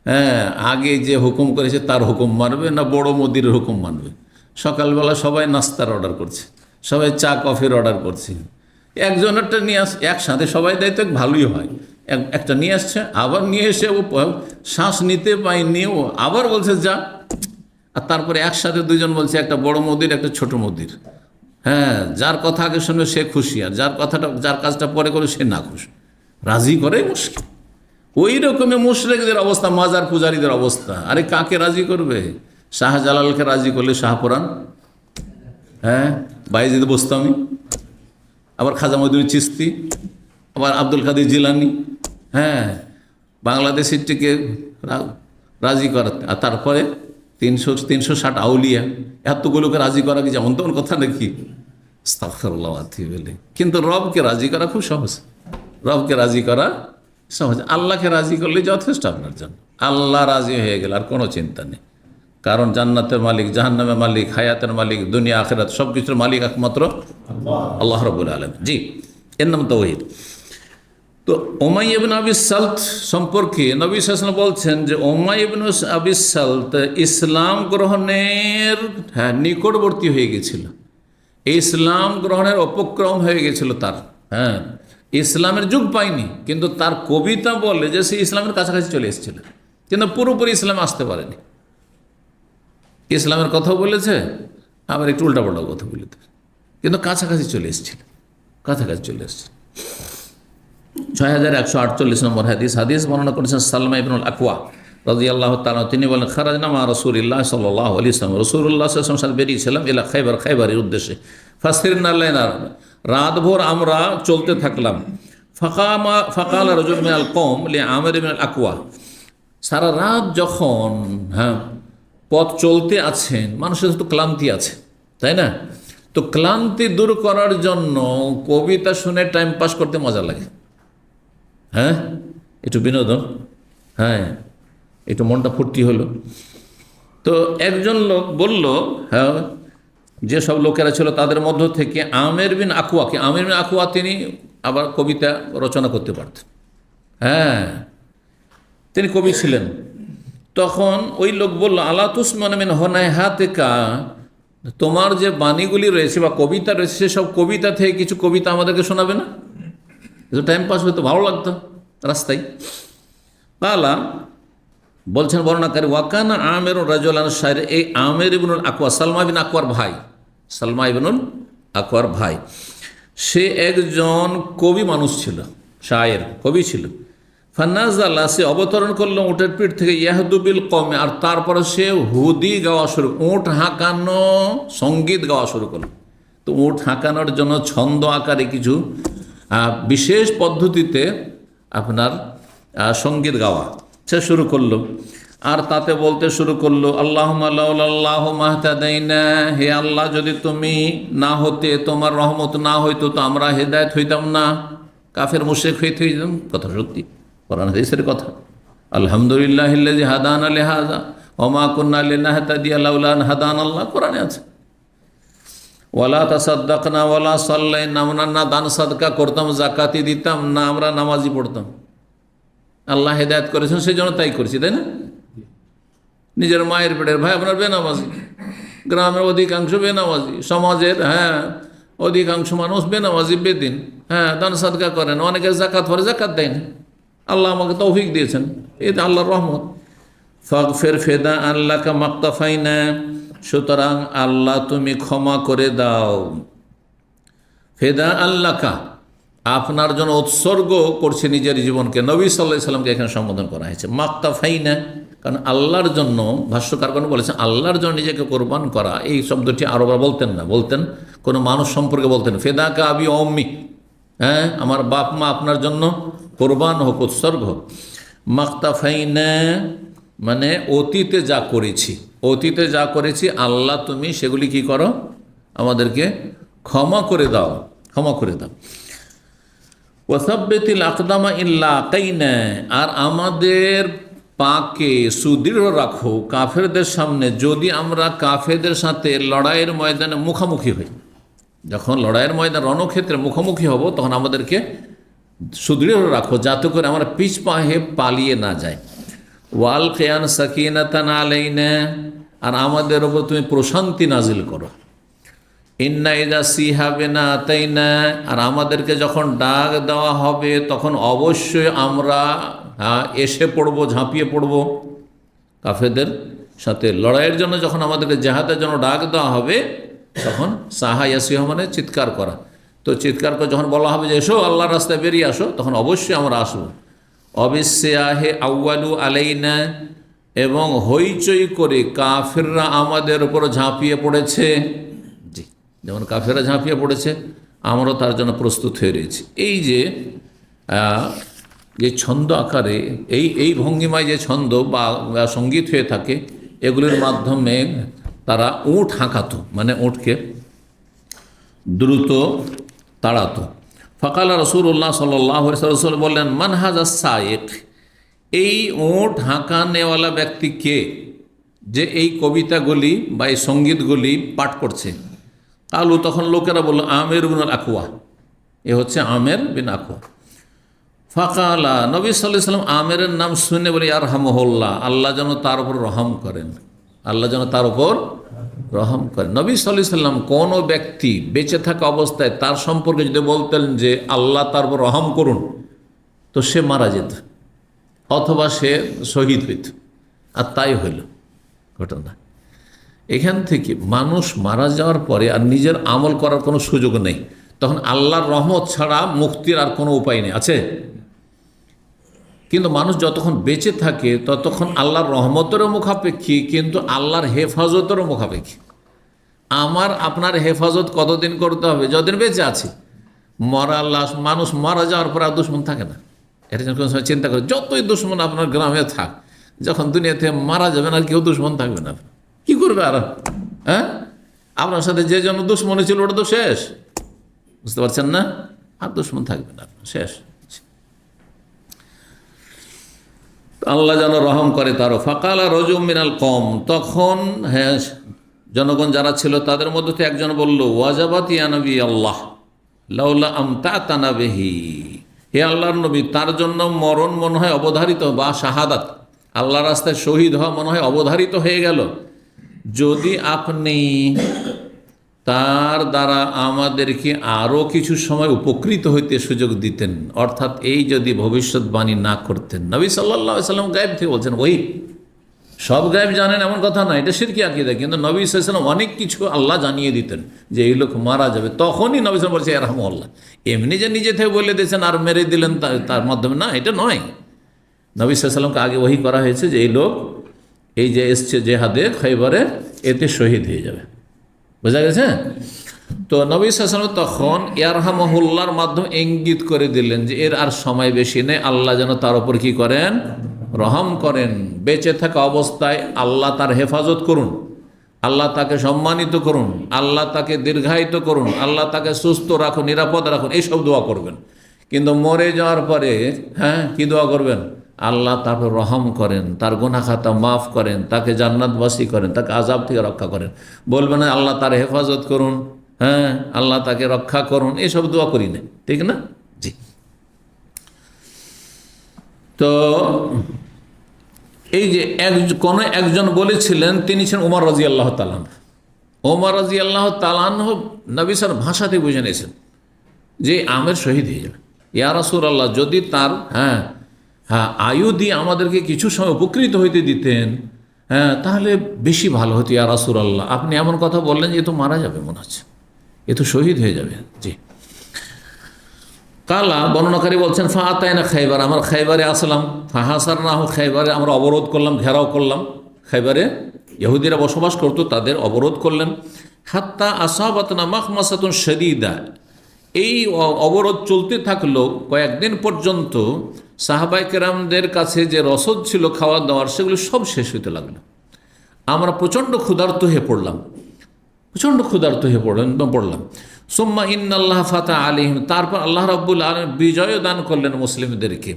S1: হ্যাঁ, আগে যে হুকুম করেছে তার হুকুম মানবে না বড় মুদির হুকুম মানবে? সকালবেলা সবাই নাস্তার অর্ডার করছে, সবাই চা কফির অর্ডার করছে, একজনেরটা নিয়ে একসাথে সবাই দেয় তো ভালোই হয়, একটা নিয়ে আসছে, আবার নিয়ে এসে ও শ্বাস নিতে পায়নি, ও আবার বলছে যা, আর তারপরে একসাথে দুজন বলছে, একটা বড় মুদির একটা ছোট মুদির, হ্যাঁ, যার কথা আগে শুনবে সে খুশি, আর যার কাজটা পরে করে সে না খুশি, রাজি করাই মুশকিল। ওই রকমের মুশরিকদের অবস্থা, মাজার পূজারীদের অবস্থা। আরে কাকে রাজি করবে? শাহজালালকে রাজি করলে শাহপুরাণ, হ্যাঁ, বাইজিদ বোস্তামি, আবার খাজা মঈনুদ্দিন চিশতি, আবার আব্দুল কাদের জিলানি, হ্যাঁ, বাংলাদেশিরটিকে রাজি করা, আর তারপরে 360 আউলিয়া, এতগুলোকে রাজি করা কি যেমন তেমন কথা নাকি? আস্তাগফিরুল্লাহ বলে। কিন্তু রবকে রাজি করা খুব সহজ, রবকে রাজি করা সহজ, আল্লাহকে রাজি করলে যথেষ্ট আপনার জন্য। আল্লাহ রাজি হয়ে গেল আর কোনো চিন্তা নেই, কারণ জান্নাতের মালিক, জাহান্নামের মালিক, হায়াতের মালিক, দুনিয়া আখিরাত সব কিছুর মালিক একমাত্র আল্লাহ রাব্বুল আলামিন। জি, এর নাম তাওহীদ। তো উমাইয়া ইবনে আবি সালত সম্পর্কে নবী সাল্লাল্লাহু আলাইহি ওয়াসাল্লাম বলছেন যে উমাইয়া ইবনে আবি সালত ইসলাম গ্রহণের নিকটবর্তী হয়ে গেছিল, ইসলাম গ্রহণের উপক্রম হয়ে গেছিল তার। ইসলামের যুগ পায়নি, কিন্তু তার কবিতা বলে যে সে ইসলামের কাছাকাছি চলে এসেছিল, কিন্তু পুরোপুরি ইসলামে আসতে পারেনি। ইসলামের কথাও বলেছে, আবার একটু উল্টাপাল্টা কথা বলেছে, কিন্তু কাছাকাছি চলে এসেছিল, কাছাকাছি চলে এসেছিল। 6148 নম্বর হাদিস বর্ণনা করেছেন সালমা ইবনুল আকওয়া রাদিয়াল্লাহু তাআলা। তিনি বলেন, খারাজনা মা রাসূলিল্লাহ সাল্লাল্লাহু আলাইহি ওয়াসাল্লাম, রাসূলুল্লাহ সাল্লাল্লাহু আলাইহি ওয়াসাল্লাম সাথে বেরিয়েছিলাম ইলা খায়বার, খায়বারের উদ্দেশ্যে। ফাসিরনা লাইলা, রাতভর আমরা চলতে থাকলাম। ফাকাল রাজুল মিনাল কওম লি আমির ইবনুল আকওয়া, সারা রাত যখন পথ চলতে আছেন, মানুষের তো ক্লান্তি আছে, তাই না? তো ক্লান্তি দূর করার জন্য কবিতা শুনে টাইম পাস করতে মজা লাগে, একটু বিনোদন, একটু মনটা ফুর্তি হলো। তো একজন লোক বলল, যে সব লোকেরা ছিল তাদের মধ্য থেকে আমির বিন আকওয়াকে, আমির বিন আকওয়া তিনি আবার কবিতা রচনা করতে পারতেন, তিনি কবি ছিলেন। তখন ওই লোক বলল, আলা তুসমান মিন হুনাইহাতিকা, তোমার যে বাণীগুলি রয়েছে বা কবিতা রয়েছে, সেসব কবিতা থেকে কিছু কবিতা আমাদেরকে শোনাবে না? টাইম পাস হতো, ভালো লাগতো রাস্তায়। পালা বলছেন বর্ণনাকারী, ওয়াকানা আমির রাজুলান শায়র, এই আমির ইবনুল আকওয়া সালমা বিন আকওয়ার ভাই, সালমা ইবনুল আকওয়ার ভাই, সে একজন কবি মানুষ ছিল, শায়ের, কবি ছিল। ফান্নাজাল্লা, সে অবতরণ করলো উটের পিঠ থেকে, ইয়াহদুবিল কমে, আর তারপরে সে হুদি গাওয়া শুরু, উট হাঁকানো সঙ্গীত গাওয়া শুরু করলো। তো উট হাঁকানোর জন্য ছন্দ আকারে কিছু বিশেষ পদ্ধতিতে আপনার সঙ্গীত গাওয়া সে শুরু করলো, আর তাতে বলতে শুরু করলো, আল্লাহুম্মা লাউলাল্লাহু মাহতাদাইনা, হে আল্লাহ যদি তুমি না হতে, তোমার রহমত না হইতো, তো আমরা হেদায়েত হইতাম না, কাফের মুশরিক হইতে হইতাম। কথা সত্যি, কোরআন হাদিসের কথা। আলহামদুলিল্লাহিল্লাযী হাদানা লিহাযা ওয়া মা কুন্না লিনাহতাদিয়া লাউলা আন হাদানাল্লাহ, কোরআনে আছে। ওয়ালা তাসাদ্দাকনা ওয়ালা সাল্লাইনা, আমরা না দান সাদকা করতাম, যাকাতি দিতাম না, আমরা নামাজি পড়তাম। আল্লাহ হেদায়েত করেছেন, সেই জন্য তাই করেছি, তাই না? নিজের মায়ের পেটের ভাই আপনার বেনামাজি, গ্রামের অধিকাংশ বেনামাজি, সমাজের অধিকাংশ মানুষ বেনামাজি, বেদিন, দান সাদকা করেন, অনেকে যাকাত পরে যাকাত দেয় না। আল্লাহ আমাকে তৌফিক দিয়েছেন, এটা আল্লাহর রহমত। ফাগফির ফিদা আল্লাহকা মাক্তাফাইনা, সুতরাং আল্লাহ তুমি ক্ষমা করে দাও। ফেদা আল্লাহকা, আপনার জন্য উৎসর্গ করছে নিজের জীবনকে। নবী সাল্লাল্লাহু আলাইহি সাল্লামকে এখানে সম্বোধন করা হয়েছে মাক্তাফাইনা, কারণ আল্লাহর জন্য, ভাষ্যকারগণ বলেছেন আল্লাহর জন্য নিজেকে কোরবান করা, এই শব্দটি আরবরা বলতেন না, বলতেন কোনো মানুষ সম্পর্কে বলতেন, ফেদাকা আবি অম্মি, আমার বাপ মা আপনার জন্য কোরবান হোক, উৎসর্গ হোক। মাক্তাফাইনা মানে অতীতে যা করেছি, অতীতে যা করেছি আল্লাহ তুমি সেগুলি কি করো, আমাদেরকে ক্ষমা করে দাও, ক্ষমা করে দাও। ওয়াসাব্বিতিল আকদামা ইল্লা কাইনা, আর আমাদের পাকে সুদৃঢ় রাখো কাফেরদের সামনে, যদি আমরা কাফেরদের সাথে লড়াইয়ের ময়দানে মুখোমুখি হই। যখন লড়াইয়ের ময়দান রণক্ষেত্রে মুখোমুখি হব, তখন আমাদেরকে সুদৃঢ় রাখো, যাতে করে আমরা পিছ পায়ে পালিয়ে না যাই। ওয়াল কিয়ান সাকিনাতান আলাইনা, আর আমাদের ওপর তুমি প্রশান্তি নাজিল করো। ইন্না ইযা সিহাবিনা আতাইনা, আর আমাদেরকে যখন ডাক দেওয়া হবে তখন অবশ্যই আমরা এসে পড়বো, ঝাঁপিয়ে পড়বো কাফেরদের সাথে লড়াইয়ের জন্য। যখন আমাদেরকে জেহাদের জন্য ডাক দেওয়া হবে, তখন সাহা ইয়াসিহ মানে চিৎকার করা। তো চিৎকার করে যখন বলা হবে যে এসো আল্লাহর রাস্তায় বেরিয়ে আসো, তখন অবশ্যই আমরা আসবো। অবিশ্বাহে আউয়ালু আলাইনা, এবং হইচই করে কাফেররা আমাদের উপর ঝাঁপিয়ে পড়েছে। জি, যেমন কাফেররা ঝাঁপিয়ে পড়েছে, আমরাও তার জন্য প্রস্তুত হয়ে রয়েছি। এই যে ছন্দ আকারে এই ভঙ্গিমায় যে ছন্দ বা সঙ্গীত হয়ে থাকে, এগুলির মাধ্যমে তারা উট হাঁকাতো, মানে উটকে দ্রুত তাড়াতো। ফাকালা রাসূলুল্লাহ সাল্লাল্লাহু আলাইহি ওয়াসাল্লাম বললেন, মান হাযা সায়েক, এই উট হাঁকানেওয়ালা ব্যক্তি কে, যে এই কবিতাগুলি বা এই সঙ্গীতগুলি পাঠ করছে। কালু, তখন লোকেরা বলল, আমির বিন আকওয়া, এ হচ্ছে আমির বিন আকওয়া। ফাকালা, নবী সাল্লাল্লাহু আলাইহি ওয়াসাল্লাম আমেরের নাম শুনে বলে ইয়ারহামুহুল্লাহ, আল্লাহ যেন তার উপর রহম করেন, আল্লাহ যেন তার উপর রহম করেন। নবী সাল্লাল্লাহু আলাইহি ওয়াসাল্লাম কোনো ব্যক্তি বেঁচে থাকা অবস্থায় তার সম্পর্কে যদি বলতেন যে আল্লাহ তার উপর রহম করুন, তো সে মারা যেত অথবা সে শহীদ হইত, আর তাই হইল ঘটনা। এখান থেকে মানুষ মারা যাওয়ার পরে আর নিজের আমল করার কোনো সুযোগ নেই, তখন আল্লাহর রহমত ছাড়া মুক্তির আর কোনো উপায় নেই, আছে? কিন্তু মানুষ যতক্ষণ বেঁচে থাকে ততক্ষণ আল্লাহর রহমতেরও মুখাপেক্ষী, কিন্তু আল্লাহর হেফাজতেরও মুখাপেক্ষী। আমার আপনার হেফাজত কতদিন করতে হবে? যতদিন বেঁচে আছি। মরা লাশ, মানুষ মারা যাওয়ার পর আর দুশ্মন থাকে না, এটা যেন কোনো সময় চিন্তা করে। যতই দুশ্মন আপনার গ্রামে থাক, যখন দুনিয়াতে মারা যাবেন আর কেউ দুশ্মন থাকবে না। কি করবে আর? হ্যাঁ, আপনার সাথে যে জন্য দুশ্মনী ছিল ওটা তো শেষ, বুঝতে পারছেন না? আর দুশ্মন থাকবে না, শেষ। আল্লাহ যেন রহম করে তারও। ফাকালা রজুম মিনাল কম, তখন হ্যাঁ জনগণ যারা ছিল তাদের মধ্যে থেকে একজন বলল, ওয়াজাবাত ইয়া নবী আল্লাহ লাউলা আমতাতানা বিহি, হে আল্লাহর নবী, তার জন্য মরণ মনে হয় অবধারিত, বা শাহাদাত, আল্লাহ রাস্তায় শহীদ হওয়া মনে হয় অবধারিত হয়ে গেল, যদি আপনি তার দ্বারা আমাদেরকে আরও কিছু সময় উপকৃত হইতে সুযোগ দিতেন, অর্থাৎ এই যদি ভবিষ্যৎবাণী না করতেন। নবী সাল্লাল্লাহু আলাইহি ওয়াসাল্লাম গায়েব থেকে বলছেন, ওই সব গায়েব জানেন এমন কথা না, এটা শিরকি আকীদা, কিন্তু নবী সাল্লাল্লাহু আলাইহি ওয়াসাল্লাম অনেক কিছু আল্লাহ জানিয়ে দিতেন যে এই লোক মারা যাবে, তখনই নবী সাল্লাল্লাহু আলাইহি ওয়াসাল্লাম বলছে ইয়ারহামুল্লাহ। এমনি যে নিজে থেকে বলে দিয়েছেন আর মেরে দিলেন তার মাধ্যমে না, এটা নয়। নবী সাল্লাল্লাহু আলাইহি ওয়াসাল্লামকে আগে ওহী করা হয়েছে যে এই লোক এই যে এসছে জেহাদে খৈবরে, এতে শহীদ হয়ে যাবে, বোঝা গেছে? তো নবী সাল্লাল্লাহু আলাইহি ওয়াসাল্লাম তখন ইয়ারহামুহুল্লাহর মাধ্যমে ইঙ্গিত করে দিলেন যে এর আর সময় বেশি নেই, আল্লাহ যেন তার উপর কি করেন? রহম করেন। বেঁচে থাকা অবস্থায় আল্লাহ তার হেফাজত করুন, আল্লাহ তাকে সম্মানিত করুন, আল্লাহ তাকে দীর্ঘায়িত করুন, আল্লাহ তাকে সুস্থ রাখুন, নিরাপদ রাখুন, এইসব দোয়া করবেন। কিন্তু মরে যাওয়ার পরে হ্যাঁ কি দোয়া করবেন? আল্লাহ তারপর রহম করেন, তার গুনাহ খাতা মাফ করেন, তাকে জান্নাতবাসী করেন, তাকে আযাব থেকে রক্ষা করেন। বলবেন না আল্লাহ তার হেফাজত করুন, হ্যাঁ আল্লাহ তাকে রক্ষা করুন, এসব দোয়া করি না, ঠিক না? জি। তো এই যে কোনো একজন বলেছিলেন, তিনি ছিলেন ওমর রাদিয়াল্লাহু তাআলা। ওমর রাদিয়াল্লাহু তাআলা নবী সাল্লাল্লাহু আলাইহি ভাষাতে বুঝে নিয়েছেন যে আমের শহীদ হয়ে যাবে। ইয়া রাসূলুল্লাহ, যদি তার আয়ু দিয়ে আমাদেরকে কিছু সময় উপকৃত হইতে দিতেন, তাহলে বেশি ভালো হতো। ইয়া রাসূলুল্লাহ, আপনি এমন কথা বললেন যে এ তো মারা যাবে মনে হচ্ছে, এ তো শহীদ হয়ে যাবে। জি। কালা বর্ণনাকারী বলছেন, ফাআতাইনা খাইবার, আমরা খাইবারে আসলাম, ফাহাসারনাহু, খাইবারে আমরা অবরোধ করলাম, ঘেরাও করলাম। খাইবারে ইহুদিরা বসবাস করতো, তাদের অবরোধ করলেন। হাত্তা আসাবাতনা মাখমাসাতুন শাদীদা, এই অবরোধ চলতে থাকলো কয়েকদিন পর্যন্ত। সাহাবায়ে কেরামদের কাছে যে রসদ ছিল খাওয়া দাওয়ার, সেগুলো সব শেষ হইতে লাগলো। আমরা প্রচণ্ড ক্ষুধার্ত হয়ে পড়লাম, পড়লাম। সুম্মা ইন্নাল্লাহ ফাতা আলাইহিম, তারপর আল্লাহ রাব্বুল আলামিন বিজয় দান করলেন মুসলিমদেরকে।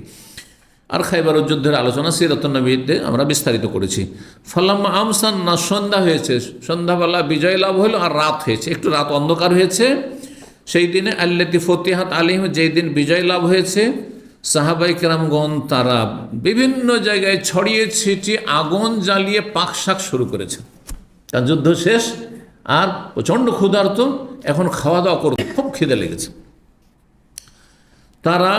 S1: আর খাইবার যুদ্ধের আলোচনা সিরাতুন নবীতে আমরা বিস্তারিত করেছি। ফালাম্মা আমসান্না, সন্ধ্যা হয়েছে, সন্ধ্যাবেলা বিজয় লাভ হলো, আর রাত হয়েছে, একটু রাত অন্ধকার হয়েছে। সেই দিনে আল্লাতি ফতিহাত আলাইহিম, যেই দিন বিজয় লাভ হয়েছে, সাহাবায়ে কেরামগণ তারা বিভিন্ন জায়গায় ছড়িয়ে ছিটিয়ে আগুন জ্বালিয়ে পাকশাক শুরু করেছে। কারণ যুদ্ধ শেষ আর প্রচণ্ড ক্ষুধার্ত, এখন খাওয়া দাওয়া করতে খুব খিদে লেগেছে। তারা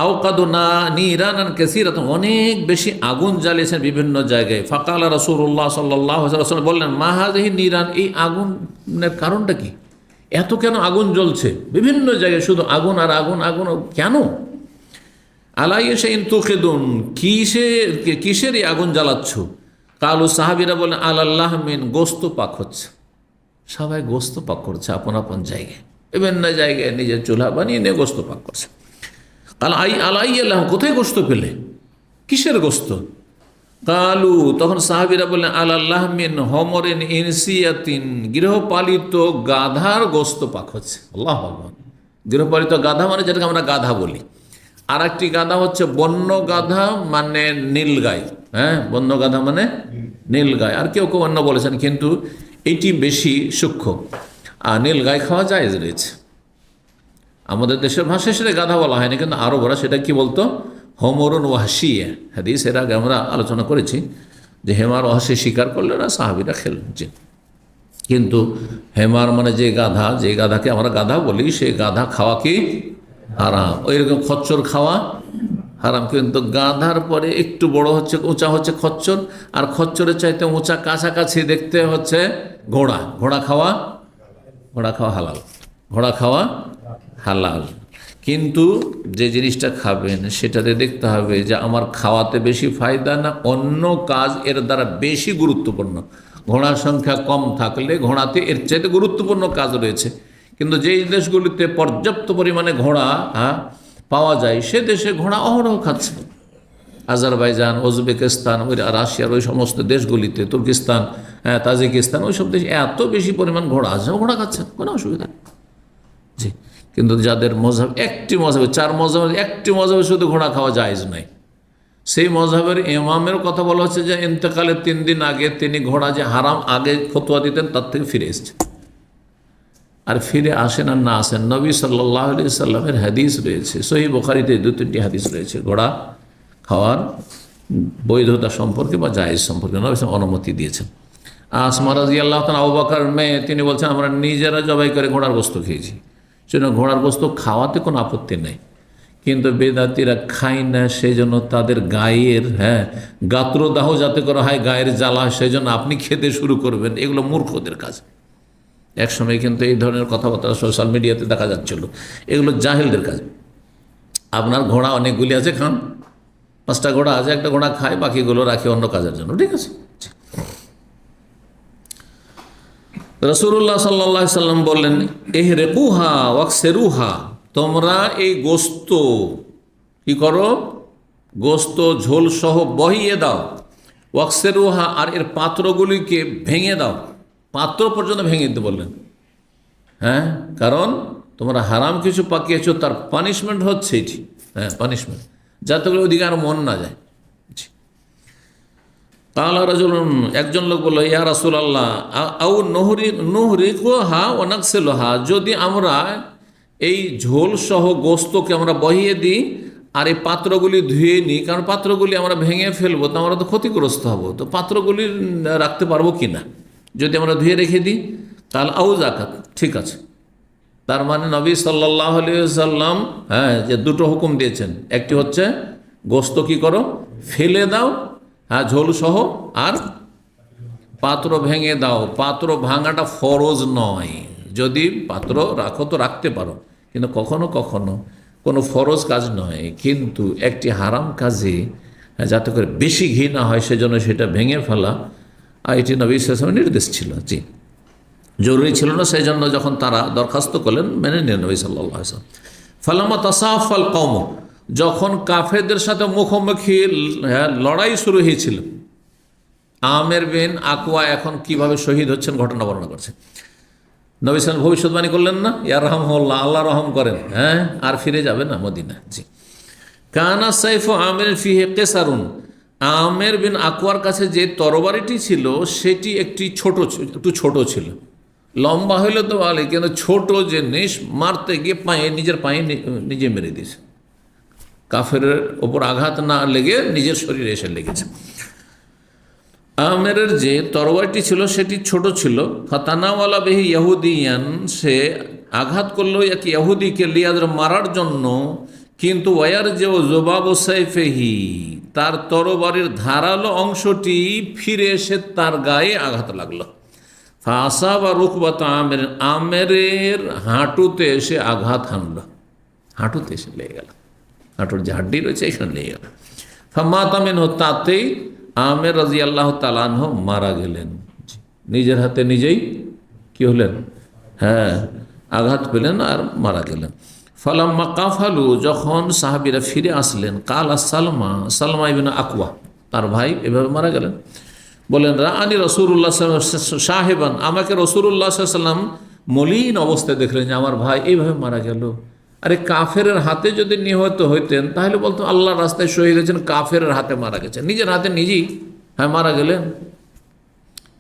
S1: আওকাদনা নিরানান কাসীরাত, অনেক বেশি আগুন জ্বালিয়েছেন বিভিন্ন জায়গায়। ফাকালা রাসূলুল্লাহ সাল্লাল্লাহু আলাইহি ওয়াসাল্লাম, বললেন, মা হাযিহি নিরান, এই আগুনের কারণটা কি? এত কেন আগুন জ্বলছে বিভিন্ন জায়গায়, শুধু আগুন আর আগুন, আগুন কেন? আলাইয়া শাইইন তুকিদুন, কিসের এই আগুন জ্বালাচ্ছ? কালু, সাহাবীরা বলেন, আলাল্লাহ মিন, গোস্ত পাক হচ্ছে। সবাই গোস্ত পাক করছে আপন আপন জায়গায়, বিভিন্ন জায়গায় নিজের চুলা বানিয়ে নিয়ে গোস্ত পাক করছে। আলাইয়াল্লাহ, কোথায় গোস্ত পেলে? কিসের গোস্ত? কালু, তখন সাহাবীরা বললেন, আলাল্লাহ মিন হমরিন ইনসিয়াতিন, গৃহপালিত গাধার গোস্ত পাক হচ্ছে। আল্লাহু আকবার। গৃহপালিত গাধা মানে যেটাকে আমরা গাধা বলি, আর একটি গাধা হচ্ছে বন্য গাধা, মানে নীলগাই। হ্যাঁ, বন্য গাধা মানে নীলগাই, আর কেউ কেউ অন্য বলেছেন, কিন্তু এটি বেশি সূক্ষ্ম। আর নীলগাই খাওয়া জায়েজ রয়েছে, আমাদের দেশের ভাষায় সেটা গাধা বলা হয়নি, কিন্তু আরবরা সেটা কি বলতো? হোমরুন ওয়াহশিয়া। হাদিস এর আগে আমরা আলোচনা করেছি যে হেমার ওয়াহশি শিকার করলে না সাহাবিরা খেলেন। জি, কিন্তু হেমার মানে যে গাধাকে আমরা গাধা বলি, সেই গাধা খাওয়া কি হারাম। ওইরকম খচ্চর খাওয়া হারাম। কিন্তু গাধার পরে একটু বড় হচ্ছে, উঁচা হচ্ছে খচ্চর, আর খচ্চরের চাইতে উঁচা কাছাকাছি দেখতে হচ্ছে ঘোড়া। ঘোড়া খাওয়া হালাল। ঘোড়া খাওয়া হালাল। কিন্তু যে জিনিসটা খাবেন সেটাতে দেখতে হবে যে আমার খাওয়াতে বেশি ফায়দা না অন্য কাজ এর দ্বারা বেশি গুরুত্বপূর্ণ। ঘোড়ার সংখ্যা কম থাকলে ঘোড়াতে এর চাইতে গুরুত্বপূর্ণ কাজ রয়েছে। কিন্তু যেই দেশগুলিতে পর্যাপ্ত পরিমাণে ঘোড়া পাওয়া যায় সে দেশে ঘোড়া অহরহ খাচ্ছে। আজারবাইজান, উজবেকিস্তান, ওই রাশিয়ার ওই সমস্ত দেশগুলিতে, তুর্কিস্তান, তাজিকিস্তান, ওই সব দেশে এত বেশি পরিমাণ ঘোড়া আছে, ঘোড়া খাচ্ছেন, কোনো অসুবিধা নেই। জি, কিন্তু যাদের মজহব একটি মজহবে, 4 মজহবে একটি মজহবে শুধু ঘোড়া খাওয়া জায়েজ নাই, সেই মজহবের ইমামের কথা বলা হচ্ছে যে ইন্তেকালের 3 দিন আগে তিনি ঘোড়া যে হারাম আগে ফতোয়া দিতেন তার থেকে ফিরে এসেছেন। আর ফিরে আসেন আর না আসেন, নবী সাল্লাল্লাহু আলাইহি সাল্লামের হাদিস রয়েছে, সহিহ বুখারীতে 2-3টি হাদিস রয়েছে ঘোড়া খাওয়ার বৈধতা সম্পর্কে বা জায়েজ সম্পর্কে নবী সাল্লাল্লাহু অনুমতি দিয়েছেন। আসমা রাদিয়াল্লাহু তাআলা, আবু বকর মেয়ে, তিনি বলছেন আমরা নিজেরা জবাই করে ঘোড়ার গোশত খেয়েছি, সেজন্য ঘোড়ার গোশত খাওয়াতে কোনো আপত্তি নেই। কিন্তু বেদাতিরা খায় না, সেই জন্য তাদের গায়ের গাত্রদাহ যাতে করা হয়, গায়ের জ্বালা, সেই জন্য আপনি খেতে শুরু করবেন, এগুলো মূর্খদের কাজ। একসময় কিন্তু এই ধরনের কথাবার্তা সোশ্যাল মিডিয়াতে দেখা যাচ্ছিল, এগুলো জাহেলদের কাজ। আপনার ঘোড়া অনেকগুলি আছে, খান, 5টা ঘোড়া আছে, একটা ঘোড়া খায়, বাকিগুলো রাখে অন্য কাজের জন্য, ঠিক আছে। রাসূলুল্লাহ সাল্লাল্লাহু আলাইহি সাল্লাম বললেন ইহরিকুহা ওয়াকসিরুহা, তোমরা এই গোস্ত কি করো, গোস্ত ঝোল সহ বহিয়ে দাও, ওয়াকসিরুহা, আর এর পাত্রগুলিকে ভেঙে দাও, পাত্র পর্যন্ত ভেঙে দিতে বললেন। কারণ তোমরা হারাম কিছু পাকিয়েছো, তার পানিশমেন্ট হচ্ছে এটি, পানিশমেন্ট, যাতে করে ওদিকে আর মন না যায়। কালা রাজুলুন, একজন লোক বলল ইয়া রাসূলুল্লাহ আও নুহরিকুহা ওয়া নাগসিলুহা, যদি আমরা এই ঝোল সহ গোস্তকে আমরা বহিয়ে দিই আর এই পাত্রগুলি ধুয়ে নিই, কারণ পাত্রগুলি আমরা ভেঙে ফেলবো তো আমরা তো ক্ষতিগ্রস্ত হব, তো পাত্রগুলি রাখতে পারবো কি না যদি আমরা ধুয়ে রেখে দিই? তাহলে আউ যাকাত, ঠিক আছে। তার মানে নবী সাল্লাল্লাহু আলাইহি সাল্লাম যে 2টো হুকুম দিয়েছেন, একটি হচ্ছে গোস্ত কি করো, ফেলে দাও, ঝোল সহ, আর পাত্র ভেঙে দাও। পাত্র ভাঙাটা ফরজ নয়, যদি পাত্র রাখো তো রাখতে পারো, কিন্তু কখনো কখনো কোনো ফরজ কাজ নয়, কিন্তু একটি হারাম কাজে যাতে করে বেশি ঘি না হয় সেজন্য সেটা ভেঙে ফেলা, আর এটি নবী সাল্লাল্লাহু আলাইহি ওয়াসাল্লামের নির্দেশ ছিল। জি, জরুরি ছিল না, সেই জন্য যখন তারা দরখাস্ত করলেন মেনে নিলেন নবী সাল্লাল্লাহু আলাইহি ওয়াসাল্লাম। ফালাম্মা তাসাফাল কওম, যখন কাফেরদের সাথে মুখোমুখি লড়াই শুরু হয়েছিল, আমের বিন আকওয়া এখন কিভাবে শহীদ হচ্ছেন ঘটনা বর্ণনা করছে। নবী সাল্লাল্লাহু ভবিষ্যৎবাণী করলেন না, ইয়া রাহমাহুল্লাহ, আল্লাহ রহম করেন, আর ফিরে যাবে না মদিনা। জি, কানা সাইফু আমের ফিহে কেসারুন, আমের বিন আকওয়ার কাছে যে তরবারিটি ছিল সেটি একটু ছোট ছিল, লম্বা হইলে তো ভালো, কিন্তু ছোট জিনিস মারতে গিয়ে নিজের পায়ে নিজে মেরে দিয়েছে, কাফের ওপর আঘাত না লেগে নিজের শরীরে এসে লেগেছে। আমেরের যে তরবারিটি ছিল সেটি ছোট ছিল, ফাতানাওয়ালা বিহি ইয়াহুদিয়ান, সে আঘাত করলো এক ইহুদিকে লিয়াদের মারার জন্য, কিন্তু ওয়ার যে জবাব সাইফেহি, তার তরবারির ধারালো অংশটি ফিরে এসে তার গায়ে আঘাত লাগলো। ফাঁসা বা রুকবাত আমেরের হাঁটুতে এসে আঘাত হানলো, হাঁটুতে এসে লেগে গেল, হাঁটুর যে হাড্ডি রয়েছে এখানে লেগে গেল। ফামাতামিন, তাতেই আমের রাদিয়াল্লাহু তাআলা আনহু মারা গেলেন, নিজের হাতে নিজেই কি হলেন, আঘাত পেলেন আর মারা গেলেন। ফালাম্মা কাফালু, যখন সাহাবীরা ফিরে আসলেন, কালা সালমা ইবনে আকওয়া, তার ভাই এভাবে মারা গেলেন, বলেন রাআনি রাসূলুল্লাহ সাল্লাল্লাহু আলাইহি ওয়াসাল্লাম সাহেবান, আমাকে রাসূলুল্লাহ সাল্লাল্লাহু আলাইহি ওয়াসাল্লাম মলিন অবস্থায় দেখলেন যে আমার ভাই এইভাবে মারা গেল। আরে কাফের হাতে যদি নিহত হইতেন তাহলে বলতো আল্লাহর রাস্তায় শহীদ হয়েছেন, কাফের হাতে মারা গেছেন, নিজের হাতে নিজেই মারা গেলেন।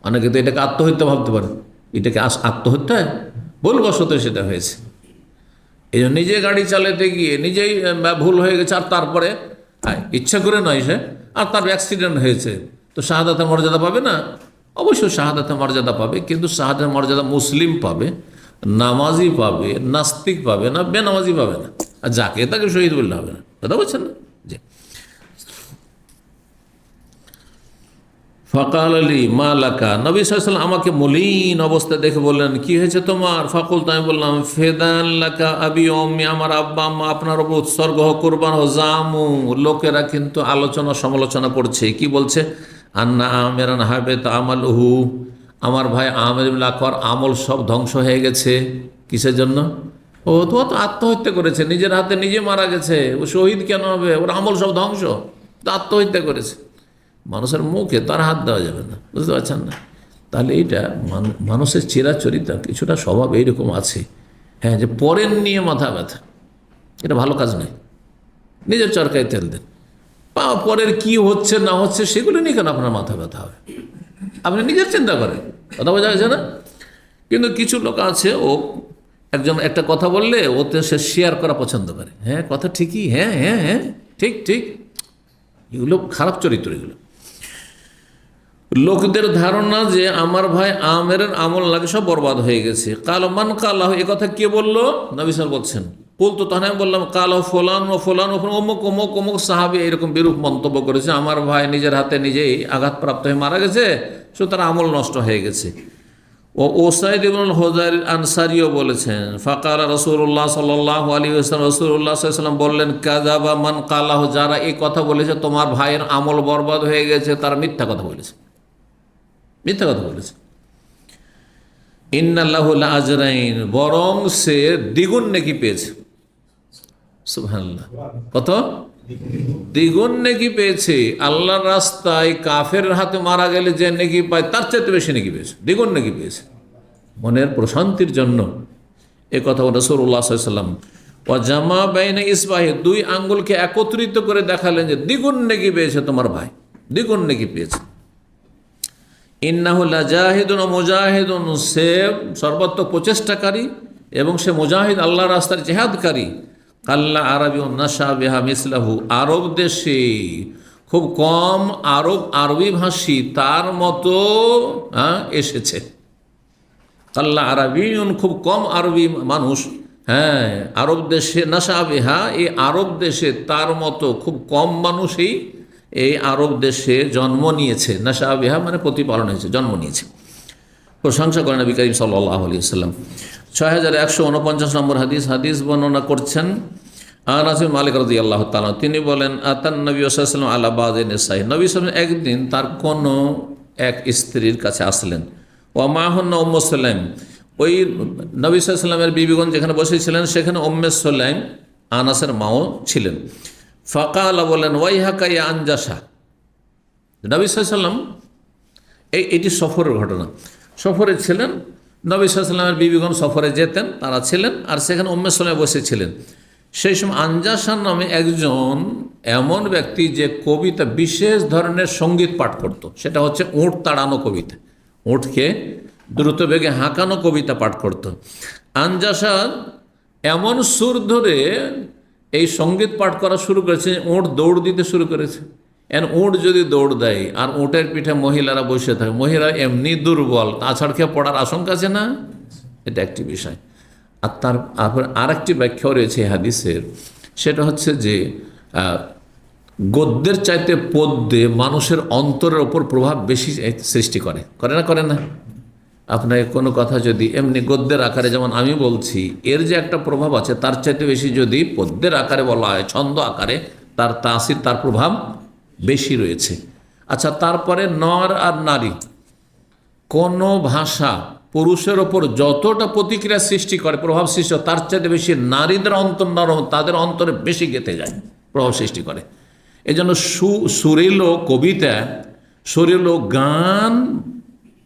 S1: অনেকে তো এটাকে আত্মহত্যা ভাবতে পারে, এটাকে আত্মহত্যা ভুলবশত সেটা হয়েছে। এই জন্য নিজে গাড়ি চালাতে গিয়ে নিজেই ভুল হয়ে গেছে, আর তারপরে ইচ্ছা করে নয় সে, আর তার অ্যাক্সিডেন্ট হয়েছে, তো শাহাদাতের মর্যাদা পাবে না? অবশ্যই শাহাদাতের মর্যাদা পাবে, কিন্তু শাহাদাতের মর্যাদা মুসলিম পাবে, নামাজি পাবে, নাস্তিক পাবে না, বেনামাজি পাবে না। আর যাকে তাকে শহীদ বললে হবে না। কথা বলছেন না? জি। ফাকাল আলী মা লাকা, নবী সাল্লাল্লাহু আলাইহি ওয়াসাল্লাম আমাকে মলিন অবস্থা দেখে বললেন, কি হয়েছে তোমার? ফাকুল, আমি বললাম, ফেদান লাকা আবি উম্মি, আমার আব্বা আম্মা আপনার উপর উৎসর্গ হোক, কুরবান ও জামু। লোকেরা কিন্তু আলোচনা সমালোচনা করছে, কি বলছে? আন্না আমেরান হাবেত আমালহু, আমার ভাই আমের ইবনে আকওয়ার আমল সব ধ্বংস হয়ে গেছে। কিসের জন্য? ও তো আত্মহত্যা করেছে, নিজের হাতে নিজে মারা গেছে, ও শহীদ কেন হবে? ওর আমল সব ধ্বংস, তো আত্মহত্যা করেছে। মানুষের মুখে তার হাত দেওয়া যাবে না, বুঝতে পারছেন না? তাহলে এইটা মানুষের চিরাচরিত কিছুটা স্বভাব এইরকম আছে, হ্যাঁ, যে পরের নিয়ে মাথা ব্যথা, এটা ভালো কাজ নয়। নিজের চরকায় তেল দেন, পরের কি হচ্ছে না হচ্ছে সেগুলো নিয়ে কেন আপনার মাথা ব্যথা হবে? আপনি নিজের চিন্তা করেন, কথা বোঝা গেছে না? কিন্তু কিছু লোক আছে, ও একজন একটা কথা বললে ওতে সে শেয়ার করা পছন্দ করে, হ্যাঁ কথা ঠিকই, হ্যাঁ হ্যাঁ হ্যাঁ ঠিক ঠিক, এগুলো খারাপ চরিত্র। এগুলো লোকদের ধারণা যে আমার ভাই আমের আমল লাগে সব বরবাদ হয়ে গেছে। কাল মান কালাহ, এ কথা কে বললো? নবী সাল্লাল্লাহু আলাইহি ওয়াসাল্লাম বলছেন। বলতো, তখন আমি বললাম, কালাহ ফলান ও ফলান ও অমুক অমুক অমুক সাহাবী এরকম বিরূপ মন্তব্য করেছে, আমার ভাই নিজের হাতে নিজেই আঘাতপ্রাপ্ত হয়ে মারা গেছে, সুতরাং আমল নষ্ট হয়ে গেছে। ও ওসাইদ ইবনুল হুযাইর আনসারীও বলেছেন, ফাকাল রাসূলুল্লাহ সাল্লাল্লাহু আলাইহি ওয়াসাল্লাম, রাসূলুল্লাহ সাল্লাল্লাহু আলাইহি ওয়াসাল্লাম বললেন, কাযাবা মান কালাহ, যারা এই কথা বলেছে তোমার ভাইয়ের আমল বরবাদ হয়ে গেছে, তারা মিথ্যা কথা বলেছে, মিথ্যা কথা বলেছে। ইন্নাল্লাহু লা আজরাইন, বরং সে দ্বিগুণ নেকি পেয়েছে। সুবহানাল্লাহ, কত? দ্বিগুণ নেকি পেয়েছে। আল্লাহর রাস্তায় কাফের হাতে মারা গেলে যে নেকি পায় তার চাইতে বেশি নেকি পেয়েছে, দ্বিগুণ নেকি পেয়েছে। মনের প্রশান্তির জন্য এ কথা রাসূলুল্লাহ সাল্লাল্লাহু আলাইহি ওয়াসাল্লাম ওয়া জামা বাইনা ইসবাহি, দুই আঙ্গুলকে একত্রিত করে দেখালেন যে দ্বিগুণ নেকি পেয়েছে তোমার ভাই, দ্বিগুণ নেকি পেয়েছে। ইন্নাহু লাজাহিদুন ওয়া মুজাহিদুন, সে সর্বাত্মক প্রচেষ্টাকারী এবং সে মুজাহিদ, আল্লাহর রাস্তায় জিহাদকারী। কাল্লা আরবি নাশা বিহা মিসলাহু, আরব দেশে খুব কম আরবি ভাষী তার মতো এসেছে। কাল্লা আরবিউন, খুব কম আরবি মানুষ, হ্যাঁ, আরব দেশে নাশা বিহা, এই আরব দেশে তার মতো খুব কম মানুষই এই আরব দেশে জন্ম নিয়েছে। নাশা বিহা মানে প্রতিপালন হয়েছে, জন্ম নিয়েছে। প্রশংসা করেন নবী করিম সাল্লাল্লাহু আলাইহি ওয়াসাল্লাম। 6149 নম্বর হাদিস বর্ণনা করছেন আনাস বিন মালিক রাদিয়াল্লাহু তাআলা, তিনি বলেন, আতান নবী সাল্লাল্লাহু আলাইহি ওয়াসাল্লাম আলা বাযি নিসাই, নবী সাল্লাল্লাহু আলাইহি ওয়াসাল্লাম একদিন তার কোনো এক স্ত্রীর কাছে আসলেন। ওয়া মাহুন্না উম্মু সুলাইম, ওই নবী সাল্লাল্লাহু আলাইহি ওয়াসাল্লামের বিবিগণ যেখানে বসেছিলেন সেখানে উম্মে সুলাইম আনাসের মাও ছিলেন। ফাকালা, বলেন, ওয়াইহাকা ইয়া আনজাসা। নবী সাল্লাল্লাহু আলাইহি ওয়াসাল্লাম, এটি সফরের ঘটনা, সফরে ছিলেন নবী সাল্লাল্লাহু আলাইহি ওয়াসাল্লামের বিবিগণ, সফরে যেতেন, তারা ছিলেন, আর সেখানে উম্মে সুলাইম বসেছিলেন। সেই সময় আনজাসা নামে একজন এমন ব্যক্তি যে কবিতা, বিশেষ ধরনের সঙ্গীত পাঠ করত, সেটা হচ্ছে উট তাড়ানো কবিতা, উটকে দ্রুত বেগে হাঁকানো কবিতা পাঠ করত। আনজাসা এমন সুর ধরে এই সঙ্গীত পাঠ করা শুরু করেছে, উট দৌড় দিতে শুরু করেছে। উট যদি দৌড় দেয় আর উটের পিঠে মহিলারা বসে থাকে, মহিলা এমনি দুর্বল, তাছাড় খেয়ে পড়ার আশঙ্কা আছে না, এটা একটি বিষয়। আর তারপর আরেকটি ব্যাখ্যাও রয়েছে হাদিসের, সেটা হচ্ছে যে গদ্যের চাইতে পদ্যে মানুষের অন্তরের ওপর প্রভাব বেশি সৃষ্টি করে, করে না? আপনার কোনো কথা যদি এমনি গদ্যের আকারে, যেমন আমি বলছি, এর যে একটা প্রভাব আছে তার চাইতে বেশি যদি পদ্যের আকারে বলা হয়, ছন্দ আকারে, তার তাসির, তার প্রভাব বেশি রয়েছে। আচ্ছা, তারপরে নর আর নারী, কোনো ভাষা পুরুষের ওপর যতটা প্রতিক্রিয়া সৃষ্টি করে, প্রভাব সৃষ্টি করে, তার চাইতে বেশি নারীদের অন্তর নরম, তাদের অন্তরে বেশি গেঁথে যায়, প্রভাব সৃষ্টি করে। এই জন্য সুরেলো কবিতা, সুরেলো গান